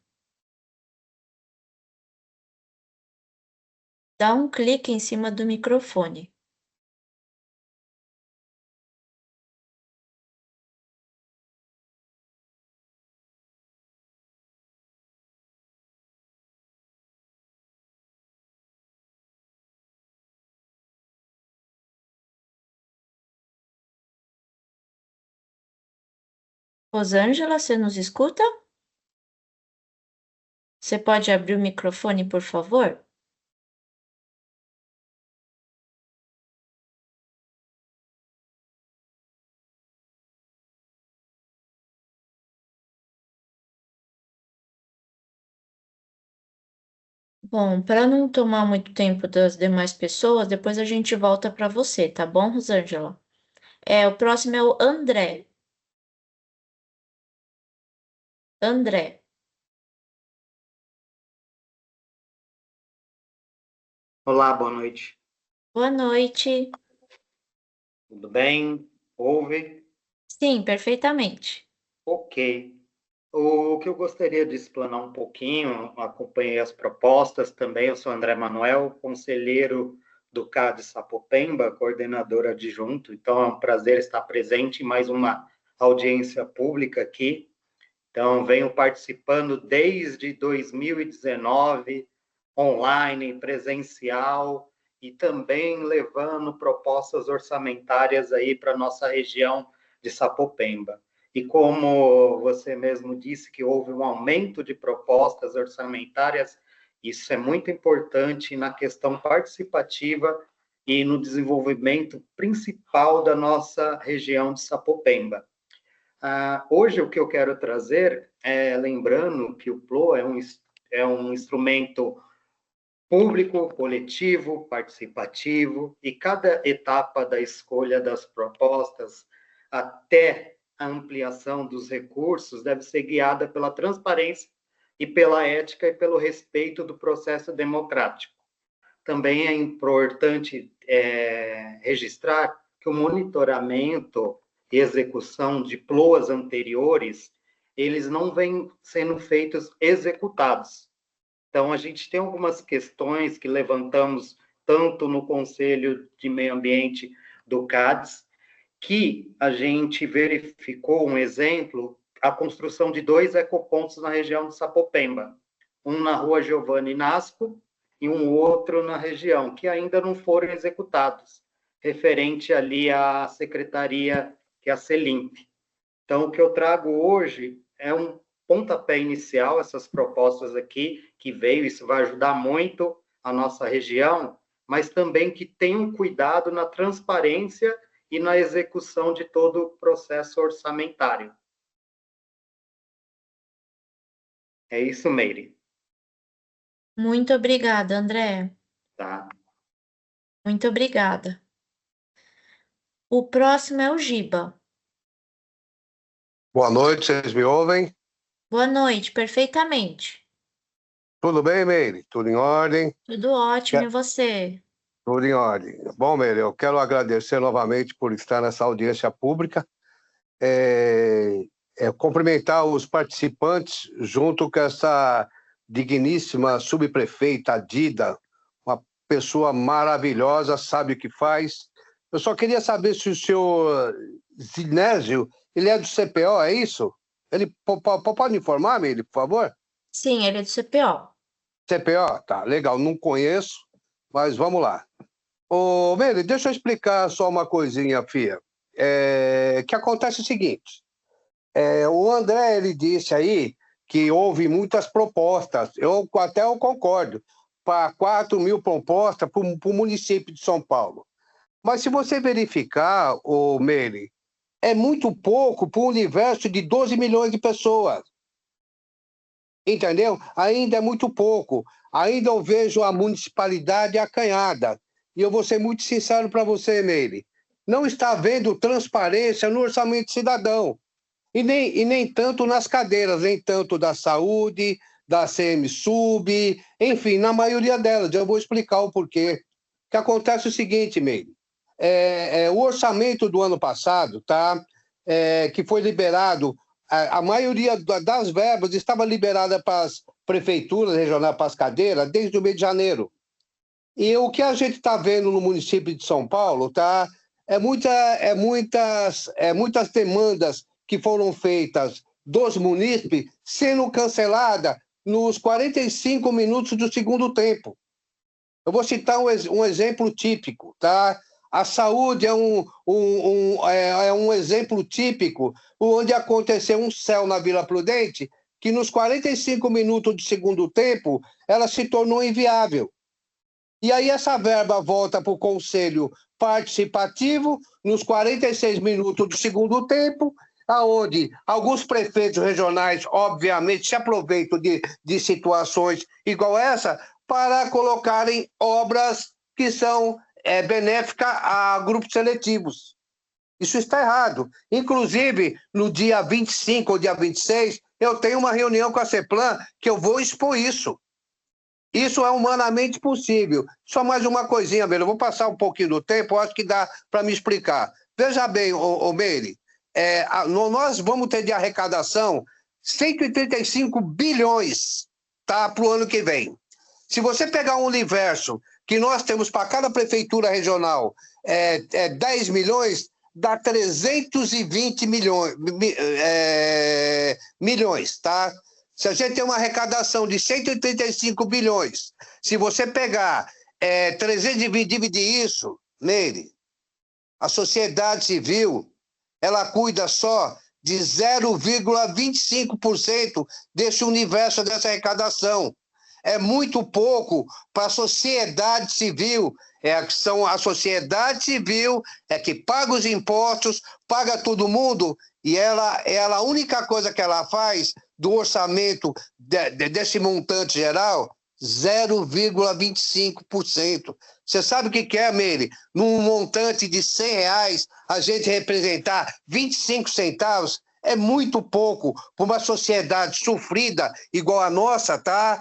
Dá um clique em cima do microfone. Rosângela, você nos escuta? Você pode abrir o microfone, por favor? Bom, para não tomar muito tempo das demais pessoas, depois a gente volta para você, tá bom, Rosângela? O próximo é o André. André. Olá, boa noite. Boa noite. Tudo bem? Ouve? Sim, perfeitamente. Ok. O que eu gostaria de explanar um pouquinho, acompanhei as propostas também, eu sou André Manuel, conselheiro do CAD Sapopemba, coordenador adjunto, então é um prazer estar presente em mais uma audiência pública aqui. Então, venho participando desde 2019, online, presencial, e também levando propostas orçamentárias aí para a nossa região de Sapopemba. E como você mesmo disse que houve um aumento de propostas orçamentárias, isso é muito importante na questão participativa e no desenvolvimento principal da nossa região de Sapopemba. Hoje o que eu quero trazer lembrando que o PLO é um instrumento público, coletivo, participativo, e cada etapa da escolha das propostas até a ampliação dos recursos deve ser guiada pela transparência e pela ética e pelo respeito do processo democrático. Também é importante registrar que o monitoramento e execução de PLOAs anteriores, eles não vêm sendo feitos executados. Então, a gente tem algumas questões que levantamos tanto no Conselho de Meio Ambiente do CADES, que a gente verificou um exemplo, a construção de 2 ecopontos na região de Sapopemba, um na rua Giovanni Nasco e um outro na região, que ainda não foram executados, referente ali à secretaria, que é a CELIMP. Então, o que eu trago hoje é um pontapé inicial, essas propostas aqui, que veio, isso vai ajudar muito a nossa região, mas também que tenham cuidado na transparência e na execução de todo o processo orçamentário. É isso, Meire. Muito obrigada, André. Tá. Muito obrigada. O próximo é o Giba. Boa noite, vocês me ouvem? Boa noite, perfeitamente. Tudo bem, Meire? Tudo em ordem? Tudo ótimo, e você? Tudo em ordem. Bom, Meire, eu quero agradecer novamente por estar nessa audiência pública, cumprimentar os participantes junto com essa digníssima subprefeita Dida, uma pessoa maravilhosa, sabe o que faz. Eu só queria saber se o senhor Zinésio, ele é do CPO, é isso? Ele pode informar, Meire, por favor? Sim, ele é do CPO. CPO, tá, legal, não conheço, mas vamos lá. Ô, Meire, deixa eu explicar só uma coisinha, Fia. Que acontece o seguinte, o André, ele disse aí que houve muitas propostas, eu concordo, para 4 mil propostas para o município de São Paulo. Mas se você verificar, ô Meire, é muito pouco para um universo de 12 milhões de pessoas. Entendeu? Ainda é muito pouco. Ainda eu vejo a municipalidade acanhada. E eu vou ser muito sincero para você, Meire. Não está havendo transparência no orçamento cidadão. E nem tanto nas cadeiras, nem tanto da saúde, da CMSub, enfim, na maioria delas. Eu vou explicar o porquê. O que acontece é o seguinte, Meire. O orçamento do ano passado, tá? Que foi liberado, a maioria das verbas estava liberada para as prefeituras regionais, para as cadeiras, desde o mês de janeiro. E o que a gente está vendo no município de São Paulo, tá? Muitas demandas que foram feitas dos munícipes sendo canceladas nos 45 minutos do segundo tempo. Eu vou citar um exemplo típico, tá? A saúde é um exemplo típico onde aconteceu um céu na Vila Prudente que nos 45 minutos do segundo tempo ela se tornou inviável. E aí essa verba volta para o Conselho Participativo nos 46 minutos do segundo tempo, aonde alguns prefeitos regionais, obviamente, se aproveitam de situações igual essa para colocarem obras que são benéficas a grupos seletivos. Isso está errado. Inclusive, no dia 25 ou dia 26, eu tenho uma reunião com a CEPLAN que eu vou expor isso. Isso é humanamente possível. Só mais uma coisinha, Meire, eu vou passar um pouquinho do tempo, eu acho que dá para me explicar. Veja bem, Meire, nós vamos ter de arrecadação 135 bilhões, tá, para o ano que vem. Se você pegar um universo que nós temos para cada prefeitura regional 10 milhões, dá 320 milhões, tá? Se a gente tem uma arrecadação de 135 bilhões, se você pegar 320 e dividir isso, Meire, a sociedade civil, ela cuida só de 0,25% desse universo, dessa arrecadação. É muito pouco para a sociedade civil. A sociedade civil que paga os impostos, paga todo mundo, e a única coisa que ela faz do orçamento desse montante geral, 0,25%. Você sabe o que é, Meire? Num montante de R$100, a gente representar 25 centavos, é muito pouco para uma sociedade sofrida igual a nossa, tá?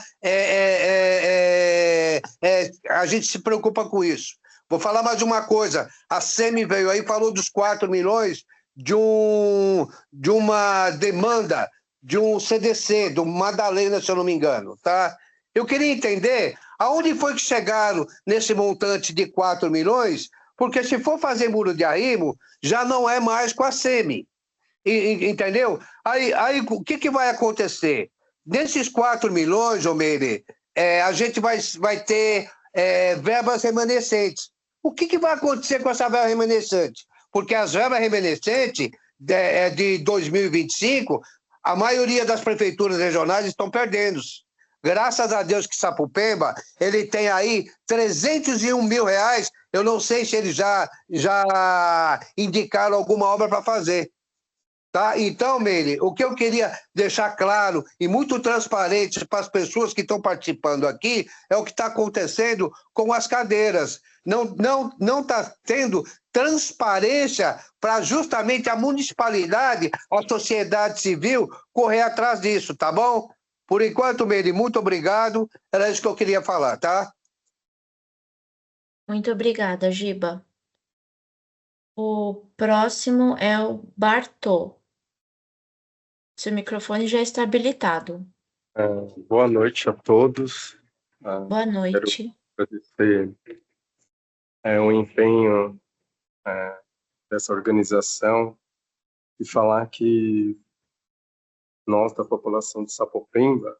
A gente se preocupa com isso. Vou falar mais uma coisa. A SEMI veio aí e falou dos 4 milhões de uma demanda de um CDC, do Madalena, se eu não me engano, tá? Eu queria entender aonde foi que chegaram nesse montante de 4 milhões, porque se for fazer muro de arrimo, já não é mais com a SEMI. Entendeu? Aí o que vai acontecer? Nesses 4 milhões, Meire, a gente vai ter verbas remanescentes. O que vai acontecer com essa verba remanescente? Porque as verbas remanescentes de 2025, a maioria das prefeituras regionais estão perdendo. Graças a Deus que Sapopemba, ele tem aí R$301 mil. Eu não sei se eles já indicaram alguma obra para fazer. Tá? Então, Meire, o que eu queria deixar claro e muito transparente para as pessoas que estão participando aqui é o que está acontecendo com as cadeiras. Não está tendo transparência para justamente a municipalidade, a sociedade civil, correr atrás disso, tá bom? Por enquanto, Meire, muito obrigado. Era isso que eu queria falar, tá? Muito obrigada, Giba. O próximo é o Bartô. Seu microfone já está habilitado. Boa noite a todos. Boa noite. Quero agradecer o empenho dessa organização e falar que nós, da população de Sapopemba,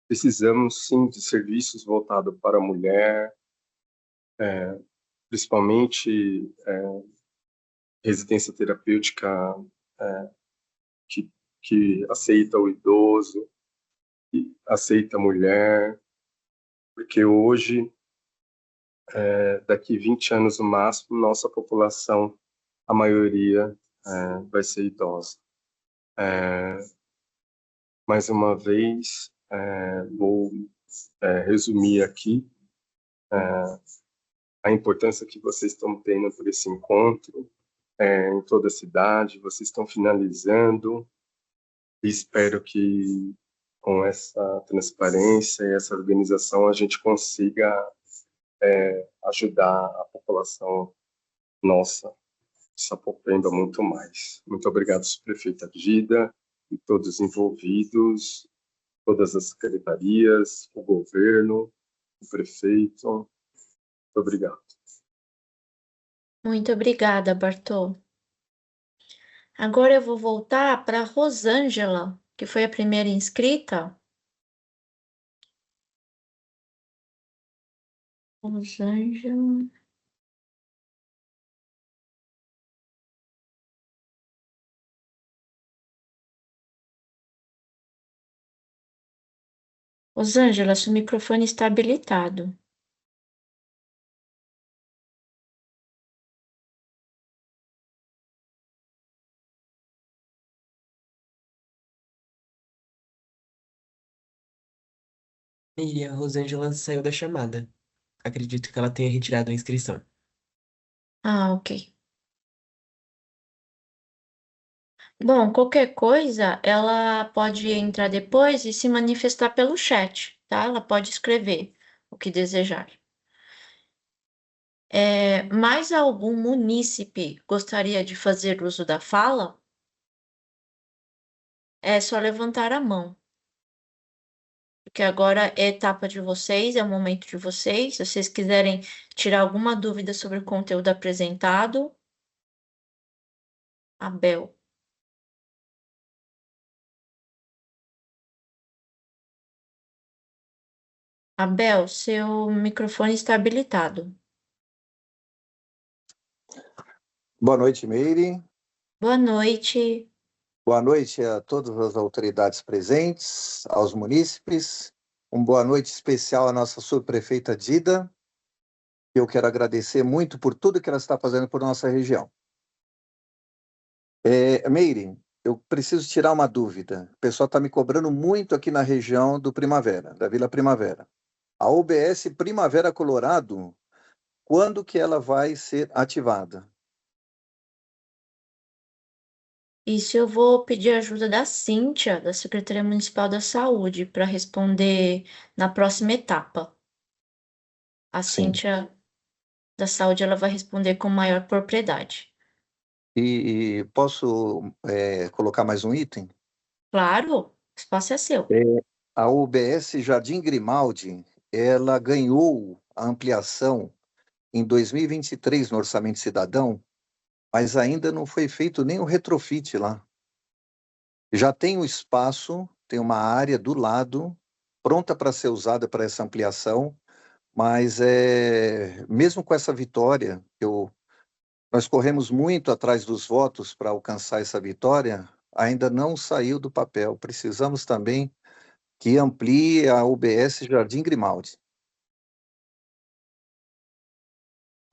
precisamos, sim, de serviços voltados para a mulher, principalmente residência terapêutica que aceita o idoso, que aceita a mulher, porque hoje, daqui 20 anos no máximo, nossa população, a maioria, vai ser idosa. Mais uma vez, vou resumir aqui a importância que vocês estão tendo por esse encontro em toda a cidade. Vocês estão finalizando e espero que com essa transparência e essa organização a gente consiga ajudar a população nossa de Sapopemba muito mais. Muito obrigado, prefeita Gida, e todos os envolvidos, todas as secretarias, o governo, o prefeito. Muito obrigado. Muito obrigada, Bartô. Agora eu vou voltar para a Rosângela, que foi a primeira inscrita. Rosângela. Rosângela, seu microfone está habilitado. E a Rosângela saiu da chamada. Acredito que ela tenha retirado a inscrição. Ah, ok. Bom, qualquer coisa, ela pode entrar depois e se manifestar pelo chat, tá? Ela pode escrever o que desejar. Mais algum munícipe gostaria de fazer uso da fala? É só levantar a mão, porque agora é a etapa de vocês, é o momento de vocês. Se vocês quiserem tirar alguma dúvida sobre o conteúdo apresentado, Abel. Abel, seu microfone está habilitado. Boa noite, Meire. Boa noite. Boa noite a todas as autoridades presentes, aos munícipes. Uma boa noite especial à nossa subprefeita Dida. Eu quero agradecer muito por tudo que ela está fazendo por nossa região. Meire, eu preciso tirar uma dúvida. O pessoal está me cobrando muito aqui na região do Primavera, da Vila Primavera. A UBS Primavera Colorado, quando que ela vai ser ativada? Isso eu vou pedir ajuda da Cíntia, da Secretaria Municipal da Saúde, para responder na próxima etapa. A Sim. Cíntia da Saúde, ela vai responder com maior propriedade. E posso colocar mais um item? Claro, o espaço é seu. A UBS Jardim Grimaldi, ela ganhou a ampliação em 2023 no Orçamento Cidadão, mas ainda não foi feito nem o retrofit lá. Já tem um espaço, tem uma área do lado, pronta para ser usada para essa ampliação, mas mesmo com essa vitória, nós corremos muito atrás dos votos para alcançar essa vitória, ainda não saiu do papel. Precisamos também que amplie a UBS Jardim Grimaldi.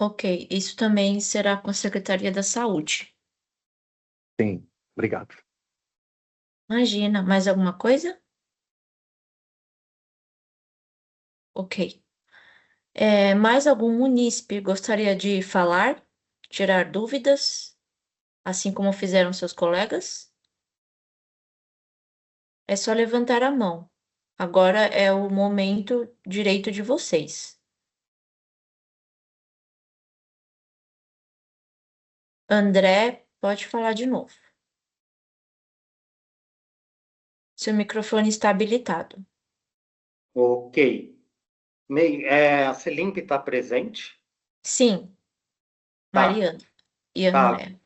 Ok, isso também será com a Secretaria da Saúde. Sim, obrigado. Imagina, mais alguma coisa? Ok. Mais algum munícipe gostaria de falar, tirar dúvidas, assim como fizeram seus colegas? É só levantar a mão. Agora é o momento direito de vocês. André, pode falar de novo. Seu microfone está habilitado. Ok. A Celimpe está presente? Sim, Tá. Mariana e Tá. André.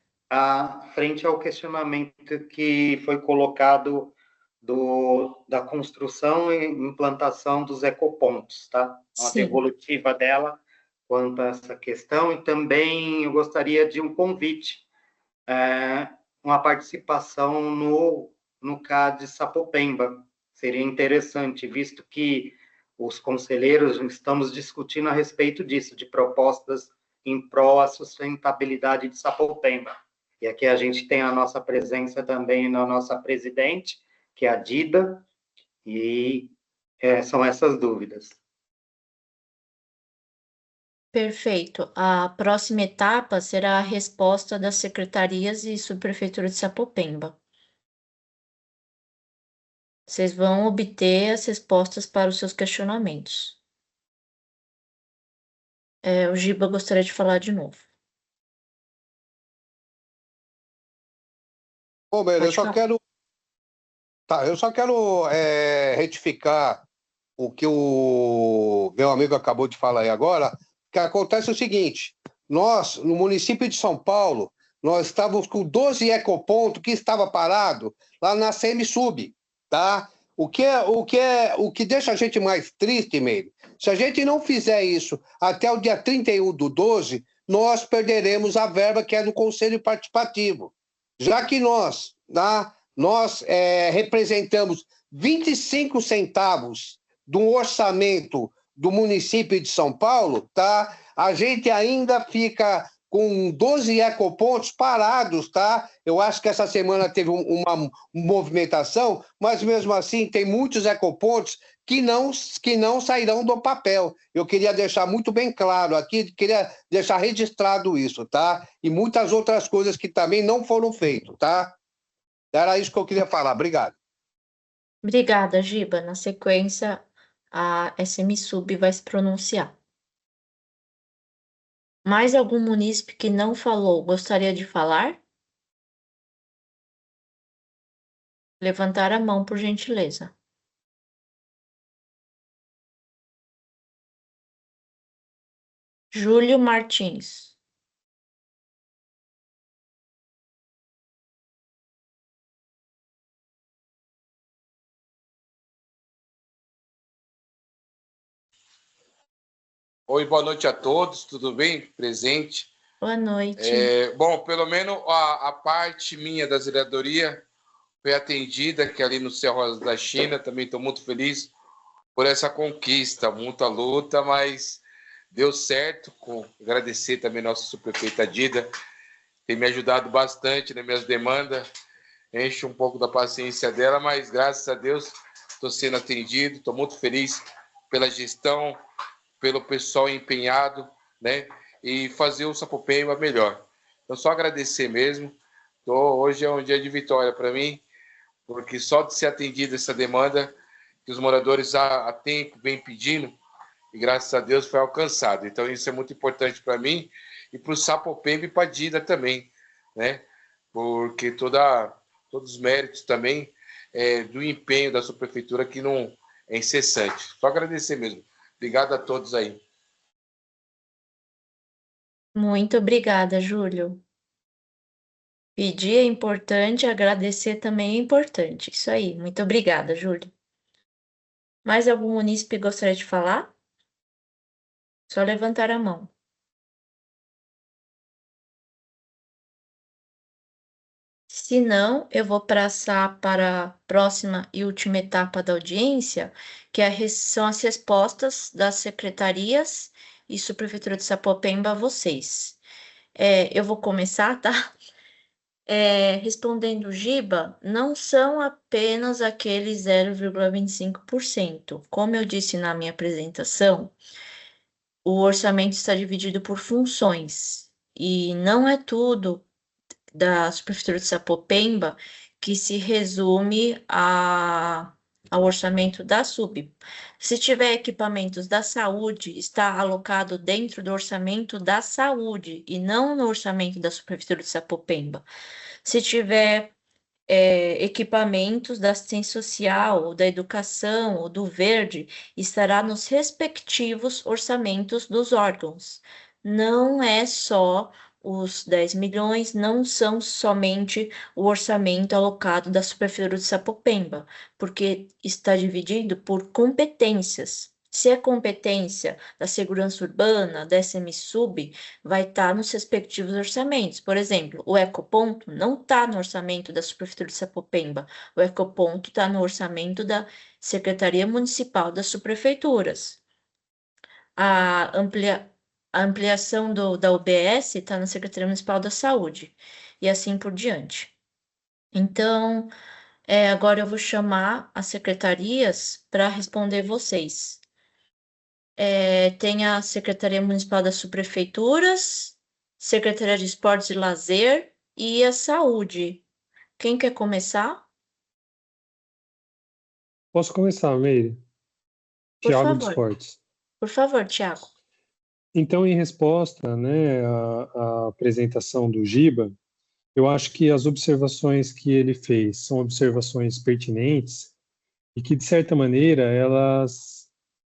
Frente ao questionamento que foi colocado da construção e implantação dos ecopontos, tá? Uma Sim. devolutiva dela quanto a essa questão, e também eu gostaria de um convite, uma participação no CAD Sapopemba. Seria interessante, visto que os conselheiros estamos discutindo a respeito disso, de propostas em prol à sustentabilidade de Sapopemba. E aqui a gente tem a nossa presença também na nossa presidente, que é a Dida, e são essas dúvidas. Perfeito. A próxima etapa será a resposta das secretarias e subprefeitura de Sapopemba. Vocês vão obter as respostas para os seus questionamentos. O Giba gostaria de falar de novo. Bom, Meire, Pode falar. eu só quero retificar o que o meu amigo acabou de falar aí agora, que acontece o seguinte, nós, no município de São Paulo, nós estávamos com 12 ecopontos que estava parado lá na CMSub, tá? O que deixa a gente mais triste, Meire, se a gente não fizer isso até o dia 31/12, nós perderemos a verba que é do Conselho Participativo. Já que nós representamos 25 centavos do orçamento do município de São Paulo, tá? A gente ainda fica com 12 ecopontos parados, tá? Eu acho que essa semana teve uma movimentação, mas mesmo assim tem muitos ecopontos que não sairão do papel. Eu queria deixar muito bem claro aqui, queria deixar registrado isso, tá? E muitas outras coisas que também não foram feitas, tá? Era isso que eu queria falar. Obrigado. Obrigada, Giba. Na sequência, a SMSub vai se pronunciar. Mais algum munícipe que não falou gostaria de falar? Levantar a mão, por gentileza. Júlio Martins. Oi, boa noite a todos, tudo bem? Presente. Boa noite. Bom, pelo menos a parte minha da zeladoria foi atendida, que é ali no Cerro da China, também estou muito feliz por essa conquista, muita luta, mas deu certo. Agradecer também a nossa subprefeita Dida, tem me ajudado bastante nas minhas demandas, enche um pouco da paciência dela, mas graças a Deus estou sendo atendido, estou muito feliz pela gestão, pelo pessoal empenhado, né? E fazer o Sapopemba melhor. Então, só agradecer mesmo. Hoje é um dia de vitória para mim, porque só de ser atendida essa demanda que os moradores há tempo vêm pedindo, e graças a Deus foi alcançado. Então, isso é muito importante para mim e para o Sapopemba e para a Dida também, né? Porque todos os méritos também do empenho da sua prefeitura que não é incessante. Só agradecer mesmo. Obrigado a todos aí. Muito obrigada, Júlio. Pedir é importante, agradecer também é importante. Isso aí. Muito obrigada, Júlio. Mais algum munícipe gostaria de falar? Só levantar a mão. Se não, eu vou passar para a próxima e última etapa da audiência, que são as respostas das secretarias e subprefeitura de Sapopemba a vocês. Eu vou começar, tá? Respondendo Giba, não são apenas aqueles 0,25%. Como eu disse na minha apresentação, o orçamento está dividido por funções, e não é tudo da subprefeitura de Sapopemba que se resume ao orçamento da SUB. Se tiver equipamentos da saúde, está alocado dentro do orçamento da saúde e não no orçamento da subprefeitura de Sapopemba. Se tiver equipamentos da assistência social, ou da educação, ou do verde, estará nos respectivos orçamentos dos órgãos. Não é só os 10 milhões, não são somente o orçamento alocado da subprefeitura de Sapopemba, porque está dividido por competências. Se é competência da segurança urbana, da SMSub, vai estar nos respectivos orçamentos. Por exemplo, o ecoponto não está no orçamento da subprefeitura de Sapopemba. O ecoponto está no orçamento da Secretaria Municipal das Subprefeituras. A ampliação da UBS está na Secretaria Municipal da Saúde, e assim por diante. Então, agora eu vou chamar as secretarias para responder vocês. Tem a Secretaria Municipal das Subprefeituras, Secretaria de Esportes e Lazer e a Saúde. Quem quer começar? Posso começar, Meire? Por Tiago favor. de Esportes. Por favor, Tiago. Então, em resposta, né, à apresentação do Giba, eu acho que as observações que ele fez são observações pertinentes e que, de certa maneira,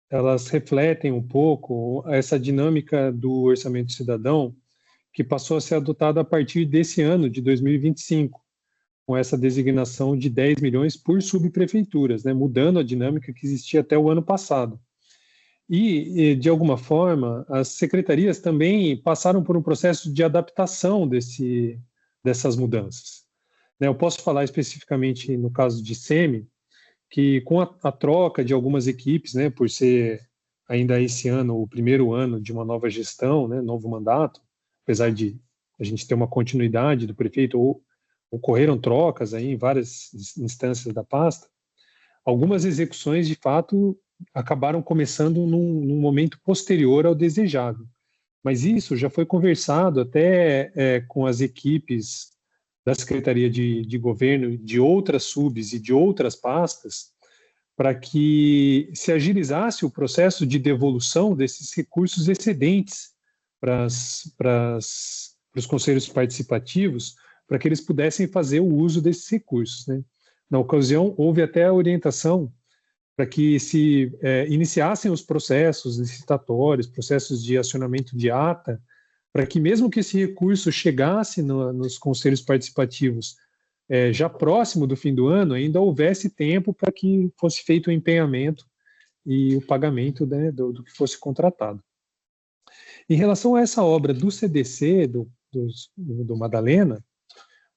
elas refletem um pouco essa dinâmica do orçamento cidadão que passou a ser adotada a partir desse ano de 2025, com essa designação de 10 milhões por subprefeituras, né, mudando a dinâmica que existia até o ano passado. E, de alguma forma, as secretarias também passaram por um processo de adaptação dessas mudanças. Eu posso falar especificamente no caso de SEMI, que com a troca de algumas equipes, né, por ser ainda esse ano o primeiro ano de uma nova gestão, né, novo mandato, apesar de a gente ter uma continuidade do prefeito, ocorreram trocas aí em várias instâncias da pasta, algumas execuções, de fato, acabaram começando num momento posterior ao desejável. Mas isso já foi conversado até com as equipes da Secretaria de Governo, de outras subs e de outras pastas, para que se agilizasse o processo de devolução desses recursos excedentes para os conselhos participativos, para que eles pudessem fazer o uso desses recursos, né? Na ocasião, houve até a orientação para que se iniciassem os processos licitatórios, processos de acionamento de ata, para que mesmo que esse recurso chegasse nos conselhos participativos já próximo do fim do ano, ainda houvesse tempo para que fosse feito o empenhamento e o pagamento, né, do que fosse contratado. Em relação a essa obra do CDC, do Madalena,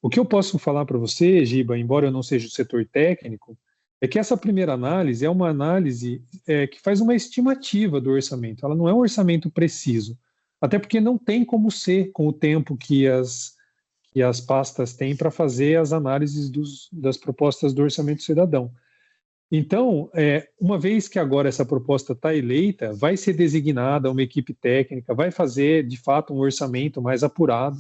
o que eu posso falar para você, Giba, embora eu não seja do setor técnico, é que essa primeira análise é uma análise que faz uma estimativa do orçamento. Ela não é um orçamento preciso, até porque não tem como ser com o tempo que as pastas têm para fazer as análises das propostas do orçamento cidadão. Então, uma vez que agora essa proposta está eleita, vai ser designada uma equipe técnica, vai fazer, de fato, um orçamento mais apurado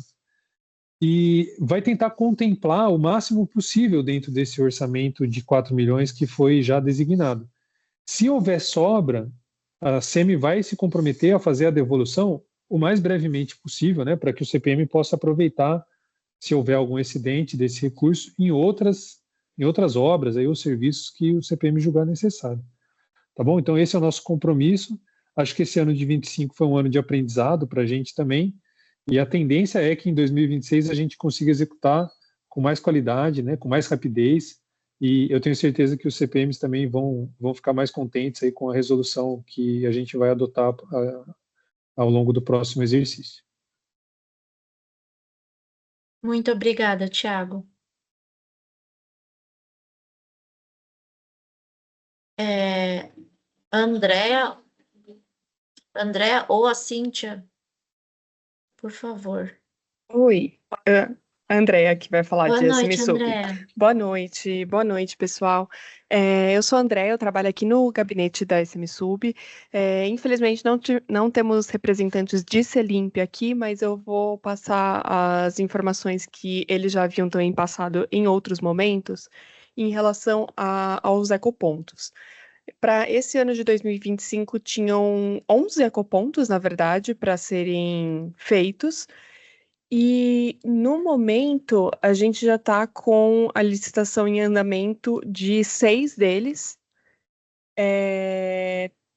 e vai tentar contemplar o máximo possível dentro desse orçamento de 4 milhões que foi já designado. Se houver sobra, a SEMI vai se comprometer a fazer a devolução o mais brevemente possível, né, para que o CPM possa aproveitar, se houver algum excedente desse recurso, em outras obras aí, ou serviços que o CPM julgar necessário. Tá bom? Então, esse é o nosso compromisso. Acho que esse ano de 25 foi um ano de aprendizado para a gente também, e a tendência é que em 2026 a gente consiga executar com mais qualidade, né, com mais rapidez, e eu tenho certeza que os CPMs também vão ficar mais contentes aí com a resolução que a gente vai adotar ao longo do próximo exercício. Muito obrigada, Tiago. Andréa ou a Cíntia, por favor. Oi, a Andréa que vai falar Boa de noite, SMSUB. Andréa. Boa noite, pessoal. Eu sou a Andréa, eu trabalho aqui no gabinete da SMSUB. Infelizmente, não temos representantes de Selimp aqui, mas eu vou passar as informações que eles já haviam também passado em outros momentos em relação aos ecopontos. Para esse ano de 2025, tinham 11 ecopontos, na verdade, para serem feitos. E, no momento, a gente já está com a licitação em andamento de 6 deles.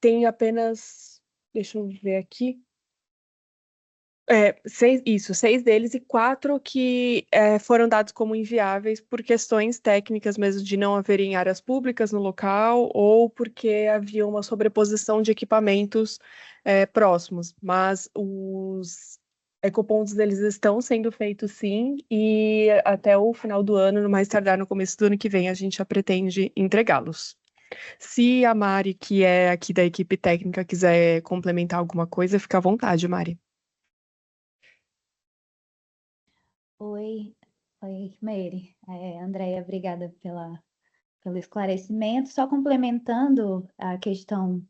Tem apenas... Deixa eu ver aqui. 6 deles e 4 que foram dados como inviáveis por questões técnicas mesmo de não haverem áreas públicas no local ou porque havia uma sobreposição de equipamentos próximos. Mas os ecopontos deles estão sendo feitos sim, e até o final do ano, no mais tardar no começo do ano que vem, a gente já pretende entregá-los. Se a Mari, que é aqui da equipe técnica, quiser complementar alguma coisa, fica à vontade, Mari. Oi, Meire. Andréia, obrigada pelo esclarecimento. Só complementando a questão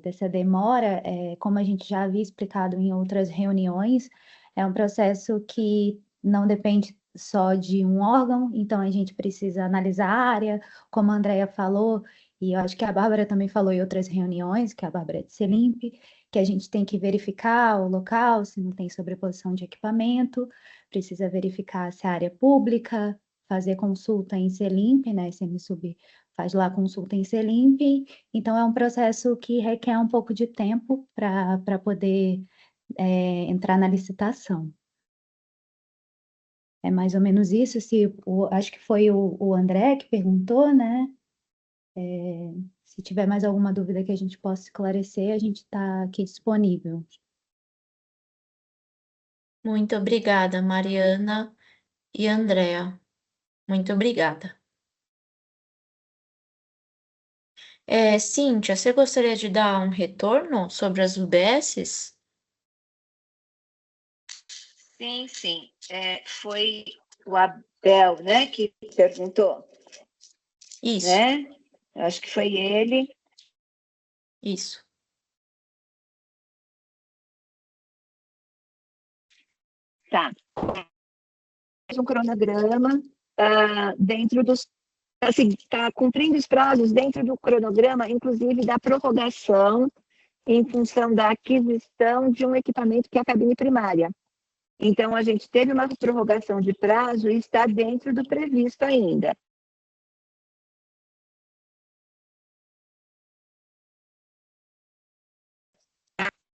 dessa demora, como a gente já havia explicado em outras reuniões, é um processo que não depende só de um órgão, então a gente precisa analisar a área, como a Andréia falou, e eu acho que a Bárbara também falou em outras reuniões, que a Bárbara é de Selimp, que a gente tem que verificar o local, se não tem sobreposição de equipamento, precisa verificar se a área é pública, fazer consulta em Selimp, né? SMSUB faz lá consulta em Selimp, então é um processo que requer um pouco de tempo para poder entrar na licitação. É mais ou menos isso, acho que foi o André que perguntou, né? Se tiver mais alguma dúvida que a gente possa esclarecer, a gente está aqui disponível. Muito obrigada, Mariana e Andréa. Muito obrigada. Cíntia, você gostaria de dar um retorno sobre as UBSs? Sim. Foi o Abel, né, que perguntou. Isso. Né? Eu acho que foi ele. Isso. Tá. um cronograma dentro dos... Assim, está cumprindo os prazos dentro do cronograma, inclusive da prorrogação em função da aquisição de um equipamento que é a cabine primária. Então, a gente teve uma prorrogação de prazo e está dentro do previsto ainda.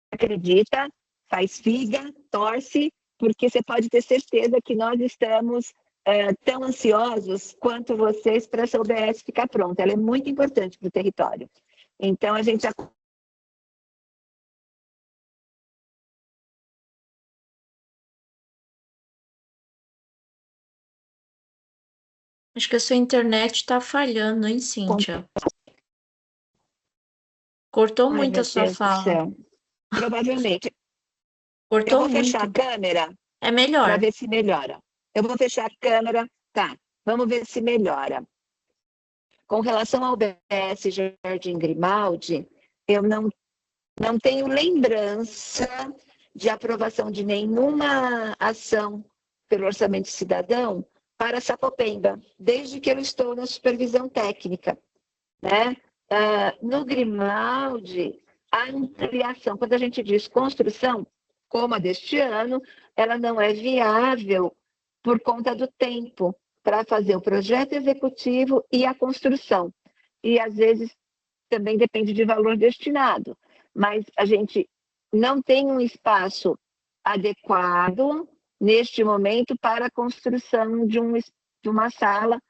Acredita, faz figa, torce, porque você pode ter certeza que nós estamos tão ansiosos quanto vocês para essa UBS ficar pronta. Ela é muito importante para o território. Então, a gente já... Acho que a sua internet está falhando, hein, Cíntia? Cortou Ai, muito meu a sua Deus do fala. céu. Provavelmente. Cortou Eu vou muito. fechar a câmera É para melhor. ver se melhora. Eu vou fechar a câmera. Tá, vamos ver se melhora. Com relação ao UBS Jardim Grimaldi, eu não tenho lembrança de aprovação de nenhuma ação pelo Orçamento Cidadão para Sapopemba, desde que eu estou na supervisão técnica, né? No Grimaldi, a ampliação, quando a gente diz construção, como a deste ano, ela não é viável por conta do tempo para fazer o projeto executivo e a construção. E, às vezes, também depende de valor destinado. Mas a gente não tem um espaço adequado, neste momento, para a construção de uma sala.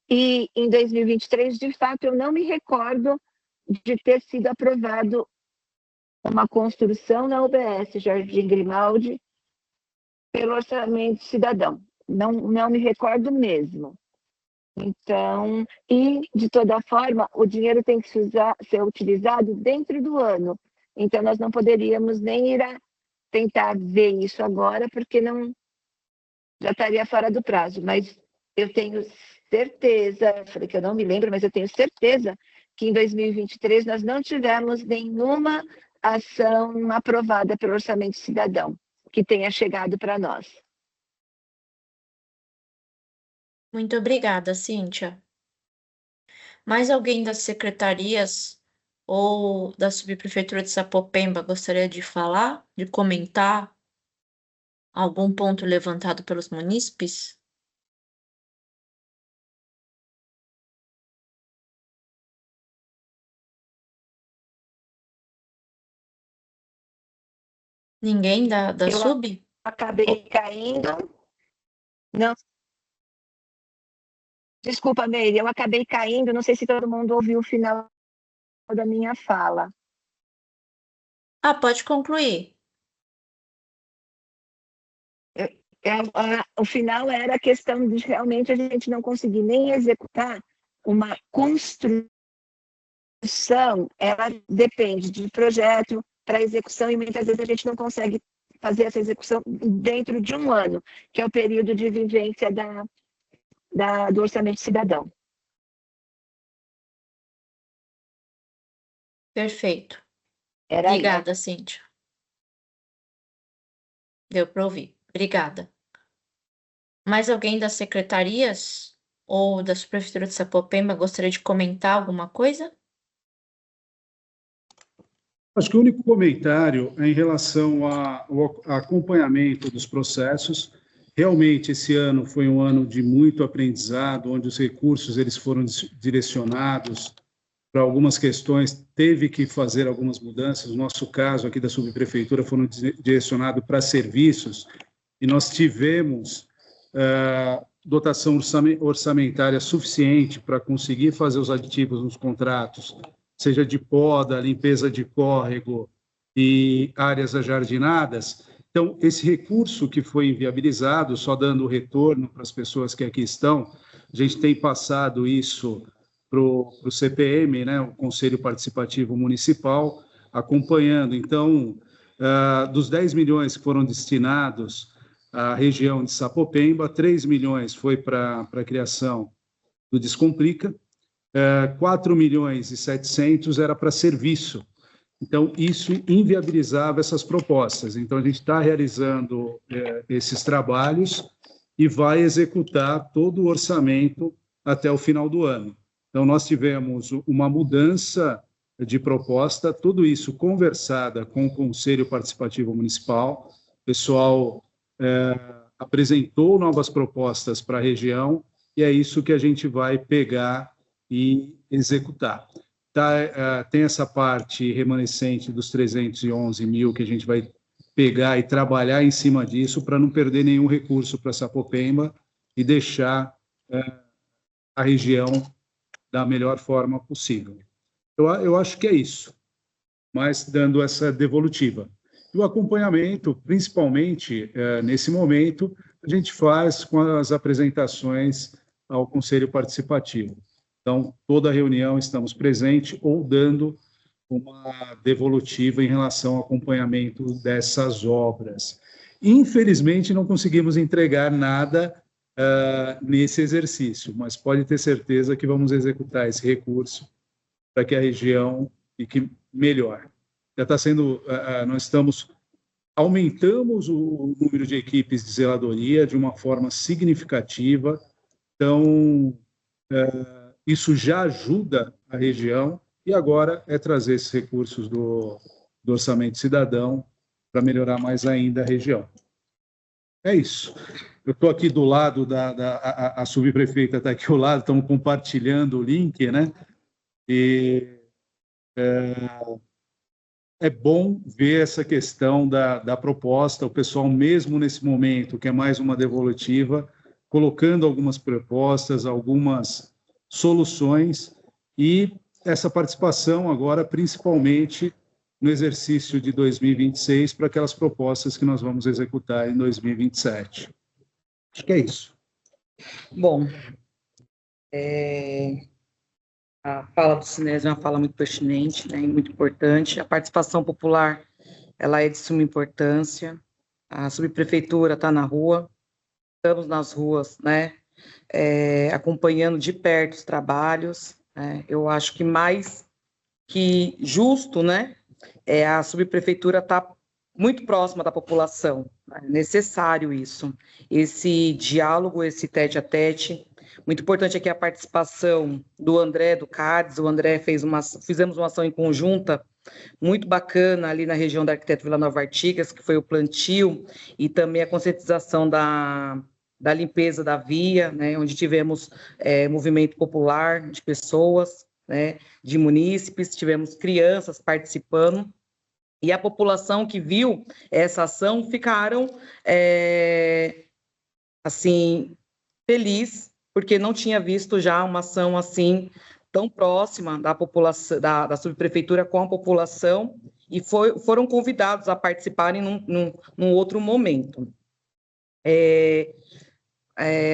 E, em 2023, de fato, eu não me recordo de ter sido aprovado uma construção na UBS Jardim Grimaldi pelo Orçamento Cidadão. Não me recordo mesmo. Então, e, de toda forma, o dinheiro tem que ser utilizado dentro do ano. Então, nós não poderíamos nem ir tentar ver isso agora, porque já estaria fora do prazo. Mas eu tenho certeza, falei que eu não me lembro, mas eu tenho certeza que em 2023 nós não tivemos nenhuma ação aprovada pelo Orçamento Cidadão que tenha chegado para nós. Muito obrigada, Cíntia. Mais alguém das secretarias ou da subprefeitura de Sapopemba gostaria de falar, de comentar algum ponto levantado pelos munícipes? Ninguém da sub? Acabei caindo. Não. Desculpa, Meire, eu acabei caindo. Não sei se todo mundo ouviu o final da minha fala. Pode concluir. O final era a questão de realmente a gente não conseguir nem executar uma construção. Ela depende de projeto para execução e muitas vezes a gente não consegue fazer essa execução dentro de um ano, que é o período de vivência do Orçamento Cidadão. Perfeito. Era Obrigada, isso. Cíntia. Deu para ouvir. Obrigada. Mais alguém das secretarias ou da subprefeitura de Sapopemba gostaria de comentar alguma coisa? Acho que o único comentário é em relação ao acompanhamento dos processos. Realmente, esse ano foi um ano de muito aprendizado, onde os recursos eles foram direcionados para algumas questões, teve que fazer algumas mudanças. No nosso caso, aqui da subprefeitura, foram direcionados para serviços, e nós tivemos dotação orçamentária suficiente para conseguir fazer os aditivos nos contratos, seja de poda, limpeza de córrego e áreas ajardinadas. Então, esse recurso que foi inviabilizado, só dando retorno para as pessoas que aqui estão, a gente tem passado isso para o CPM, né, o Conselho Participativo Municipal, acompanhando. Então, dos 10 milhões que foram destinados à região de Sapopemba, 3 milhões foi para a criação do Descomplica, 4 milhões e 700 era para serviço. Então, isso inviabilizava essas propostas. Então, a gente está realizando esses trabalhos e vai executar todo o orçamento até o final do ano. Então, nós tivemos uma mudança de proposta, tudo isso conversada com o Conselho Participativo Municipal. O pessoal apresentou novas propostas para a região e é isso que a gente vai pegar e executar. Tem essa parte remanescente dos 311 mil que a gente vai pegar e trabalhar em cima disso para não perder nenhum recurso para Sapopemba e deixar a região da melhor forma possível. Eu acho que é isso, mas dando essa devolutiva. E o acompanhamento, principalmente nesse momento, a gente faz com as apresentações ao Conselho Participativo. Então, toda reunião estamos presentes ou dando uma devolutiva em relação ao acompanhamento dessas obras. Infelizmente, não conseguimos entregar nada nesse exercício, mas pode ter certeza que vamos executar esse recurso para que a região fique melhor. Já está sendo, aumentamos o número de equipes de zeladoria de uma forma significativa, então isso já ajuda a região e agora é trazer esses recursos do Orçamento Cidadão para melhorar mais ainda a região. É isso. Eu estou aqui do lado a subprefeita está aqui ao lado, estamos compartilhando o link, né? E é bom ver essa questão da proposta, o pessoal mesmo nesse momento, que é mais uma devolutiva, colocando algumas propostas, algumas soluções e essa participação agora, principalmente no exercício de 2026, para aquelas propostas que nós vamos executar em 2027. Acho que é isso. Bom, a fala do Sinésio é uma fala muito pertinente, né, e muito importante. A participação popular, ela é de suma importância. A subprefeitura está na rua, estamos nas ruas, né, acompanhando de perto os trabalhos. Eu acho que mais que justo, né, a subprefeitura está muito próxima da população. É necessário isso, esse diálogo, esse tete-a-tete. Muito importante aqui a participação do André, do CADES. O André fizemos uma ação em conjunta muito bacana ali na região da Arquiteto Vila Nova Artigas, que foi o plantio e também a conscientização da limpeza da via, né, onde tivemos movimento popular de pessoas, né, de munícipes, tivemos crianças participando, e a população que viu essa ação ficaram, assim, feliz, porque não tinha visto já uma ação assim tão próxima da população, da subprefeitura com a população, e foram convidados a participarem num outro momento.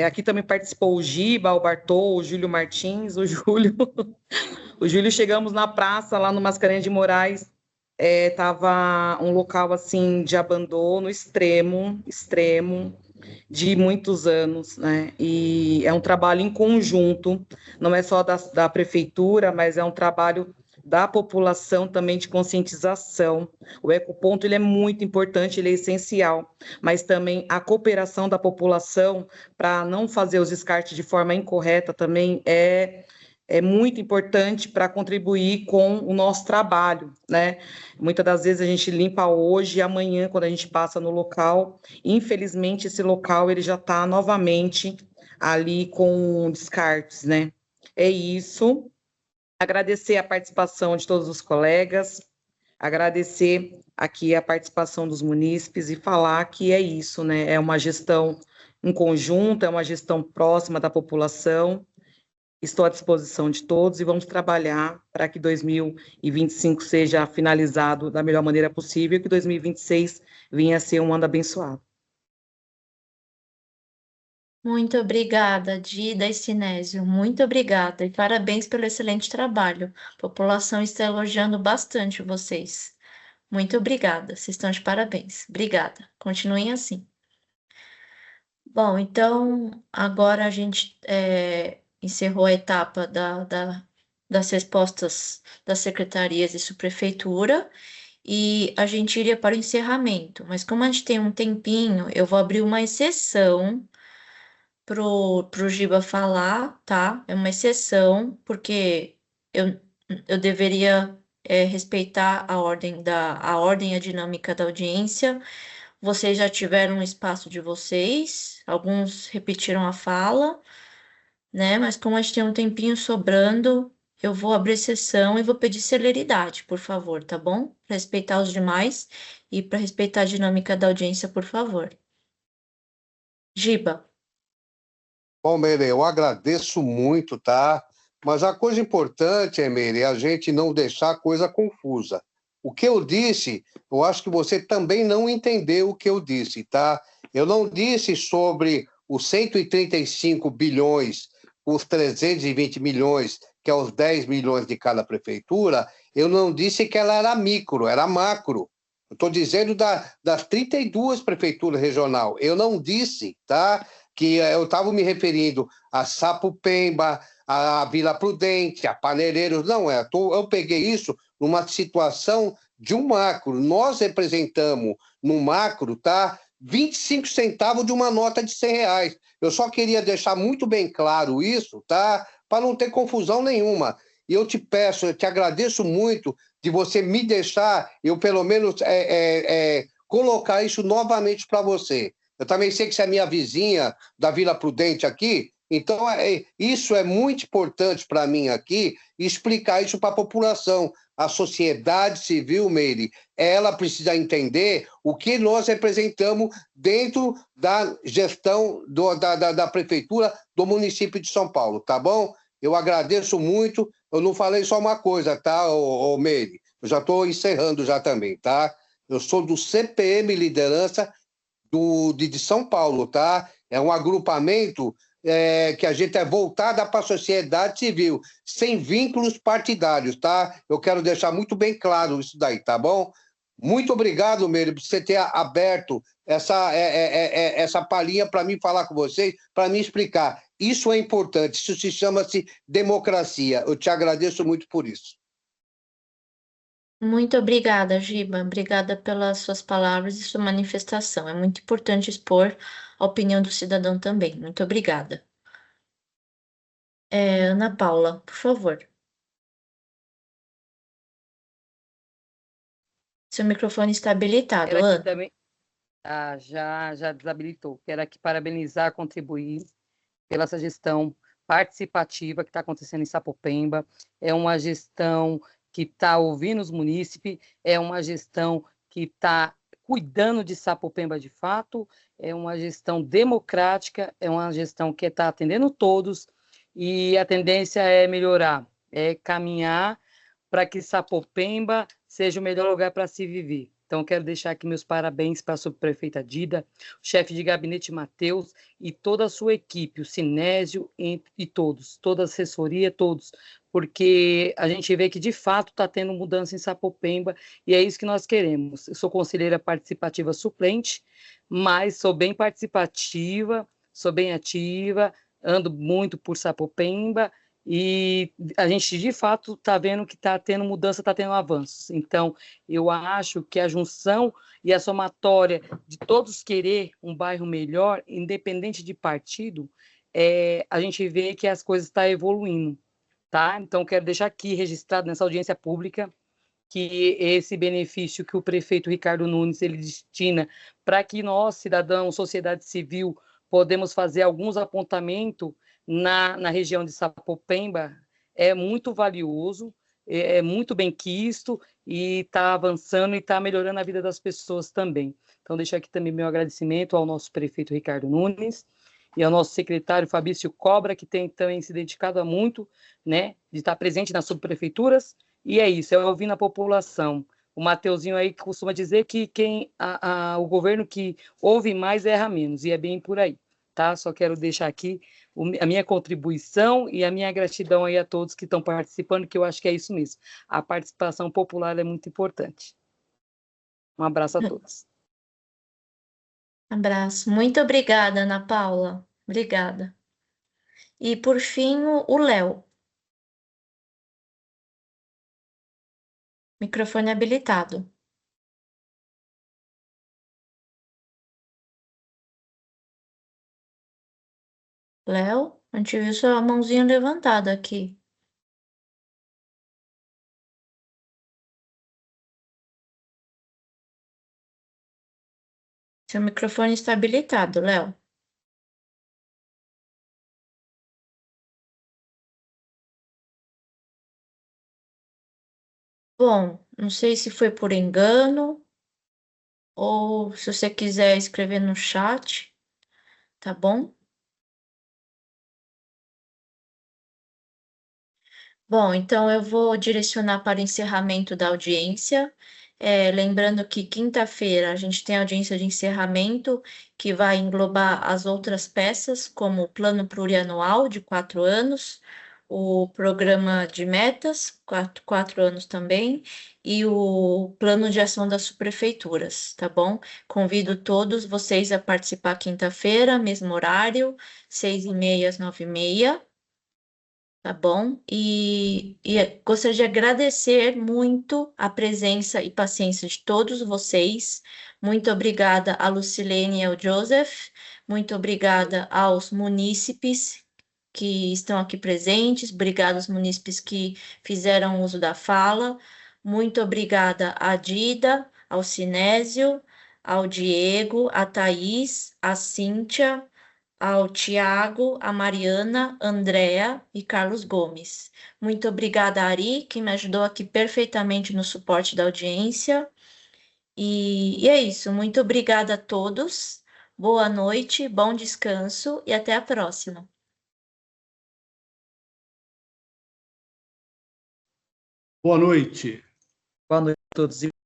Aqui também participou o Giba, o Bartô, o Júlio Martins, o Júlio. Chegamos na praça, lá no Mascarenhas de Moraes, estava um local assim de abandono extremo, de muitos anos, né? E é um trabalho em conjunto, não é só da prefeitura, mas é um trabalho da população também de conscientização. O ecoponto ele é muito importante, ele é essencial, mas também a cooperação da população para não fazer os descartes de forma incorreta também é muito importante para contribuir com o nosso trabalho, né? Muitas das vezes a gente limpa hoje e amanhã, quando a gente passa no local, infelizmente esse local ele já está novamente ali com descartes, né? É isso. Agradecer a participação de todos os colegas, agradecer aqui a participação dos munícipes e falar que é isso, né? É uma gestão em conjunto, é uma gestão próxima da população. Estou à disposição de todos e vamos trabalhar para que 2025 seja finalizado da melhor maneira possível e que 2026 venha a ser um ano abençoado. Muito obrigada, Dida e Sinésio. Muito obrigada e parabéns pelo excelente trabalho. A população está elogiando bastante vocês. Muito obrigada. Vocês estão de parabéns. Obrigada. Continuem assim. Bom, então, agora a gente encerrou a etapa das respostas das secretarias e subprefeitura e a gente iria para o encerramento. Mas como a gente tem um tempinho, eu vou abrir uma exceção pro Giba falar, tá? É uma exceção, porque eu deveria respeitar a ordem e a dinâmica da audiência. Vocês já tiveram um espaço de vocês, alguns repetiram a fala, né? Mas como a gente tem um tempinho sobrando, eu vou abrir exceção e vou pedir celeridade, por favor, tá bom? Para respeitar os demais e para respeitar a dinâmica da audiência, por favor. Giba. Bom, Meire, eu agradeço muito, tá? Mas a coisa importante, Meire, é a gente não deixar a coisa confusa. O que eu disse, eu acho que você também não entendeu o que eu disse, tá? Eu não disse sobre os 135 bilhões, os 320 milhões, que é os 10 milhões de cada prefeitura, eu não disse que ela era micro, era macro. Eu estou dizendo das 32 prefeituras regional. Eu não disse, tá? Que eu estava me referindo a Sapopemba, a Vila Prudente, a Paneireiros. Não, eu peguei isso numa situação de um macro. Nós representamos no macro, tá? 25 centavos de uma nota de R$ 100. Eu só queria deixar muito bem claro isso, tá? Para não ter confusão nenhuma. E eu te peço, eu te agradeço muito de você me deixar, eu pelo menos colocar isso novamente para você. Eu também sei que você é minha vizinha da Vila Prudente aqui, então isso é muito importante para mim aqui, explicar isso para a população. A sociedade civil, Meire, ela precisa entender o que nós representamos dentro da gestão da prefeitura do município de São Paulo, tá bom? Eu agradeço muito, eu não falei só uma coisa, tá, Meire? Eu já estou encerrando já também, tá? Eu sou do CPM Liderança de São Paulo, tá? É um agrupamento que a gente é voltada para a sociedade civil, sem vínculos partidários, tá? Eu quero deixar muito bem claro isso daí, tá bom? Muito obrigado, Meire, por você ter aberto essa palhinha para mim falar com vocês, para me explicar. Isso é importante, isso se chama-se democracia. Eu te agradeço muito por isso. Muito obrigada, Giba. Obrigada pelas suas palavras e sua manifestação. É muito importante expor a opinião do cidadão também. Muito obrigada. Ana Paula, por favor. Seu microfone está habilitado, Quero aqui Ana. também, já desabilitou. Quero aqui parabenizar, contribuir pela essa gestão participativa que está acontecendo em Sapopemba. É uma gestão que está ouvindo os munícipes, é uma gestão que está cuidando de Sapopemba de fato, é uma gestão democrática, é uma gestão que está atendendo todos, e a tendência é melhorar, é caminhar para que Sapopemba seja o melhor lugar para se viver. Então, quero deixar aqui meus parabéns para a subprefeita Dida, o chefe de gabinete Matheus e toda a sua equipe, o Sinésio e todos, toda a assessoria, todos, porque a gente vê que, de fato, está tendo mudança em Sapopemba e é isso que nós queremos. Eu sou conselheira participativa suplente, mas sou bem participativa, sou bem ativa, ando muito por Sapopemba, e a gente, de fato, está vendo que está tendo mudança, está tendo avanços. Então, eu acho que a junção e a somatória de todos querer um bairro melhor, independente de partido, a gente vê que as coisas estão evoluindo, tá? Então, quero deixar aqui registrado nessa audiência pública que esse benefício que o prefeito Ricardo Nunes ele destina para que nós, cidadãos, sociedade civil, podemos fazer alguns apontamentos na região de Sapopemba, é muito valioso, é muito bem quisto e está avançando e está melhorando a vida das pessoas também. Então, deixo aqui também meu agradecimento ao nosso prefeito Ricardo Nunes e ao nosso secretário Fabrício Cobra, que tem também se dedicado a muito, né, de estar presente nas subprefeituras, e é isso, é ouvindo a população. O Mateuzinho aí costuma dizer que o governo que ouve mais erra menos, e é bem por aí, tá? Só quero deixar aqui a minha contribuição e a minha gratidão aí a todos que estão participando, que eu acho que é isso mesmo. A participação popular é muito importante. Um abraço a todos. Abraço. Muito obrigada, Ana Paula. Obrigada. E, por fim, o Léo. Microfone habilitado. Léo, a gente viu sua mãozinha levantada aqui. Seu microfone está habilitado, Léo. Bom, não sei se foi por engano ou se você quiser escrever no chat, tá bom? Bom, então eu vou direcionar para o encerramento da audiência. Lembrando que quinta-feira a gente tem audiência de encerramento, que vai englobar as outras peças, como o plano plurianual de 4 anos, o programa de metas, 4 anos também, e o plano de ação das subprefeituras, tá bom? Convido todos vocês a participar quinta-feira, mesmo horário, 6h30 às 9h30. Tá bom? Gostaria de agradecer muito a presença e paciência de todos vocês. Muito obrigada a Lucilene e ao Joseph. Muito obrigada aos munícipes que estão aqui presentes. Obrigada aos munícipes que fizeram uso da fala. Muito obrigada a Dida, ao Sinésio, ao Diego, a Thaís, a Cíntia, ao Tiago, a Mariana, Andréa e Carlos Gomes. Muito obrigada, Ari, que me ajudou aqui perfeitamente no suporte da audiência. E é isso. Muito obrigada a todos. Boa noite, bom descanso e até a próxima. Boa noite. Boa noite a todos.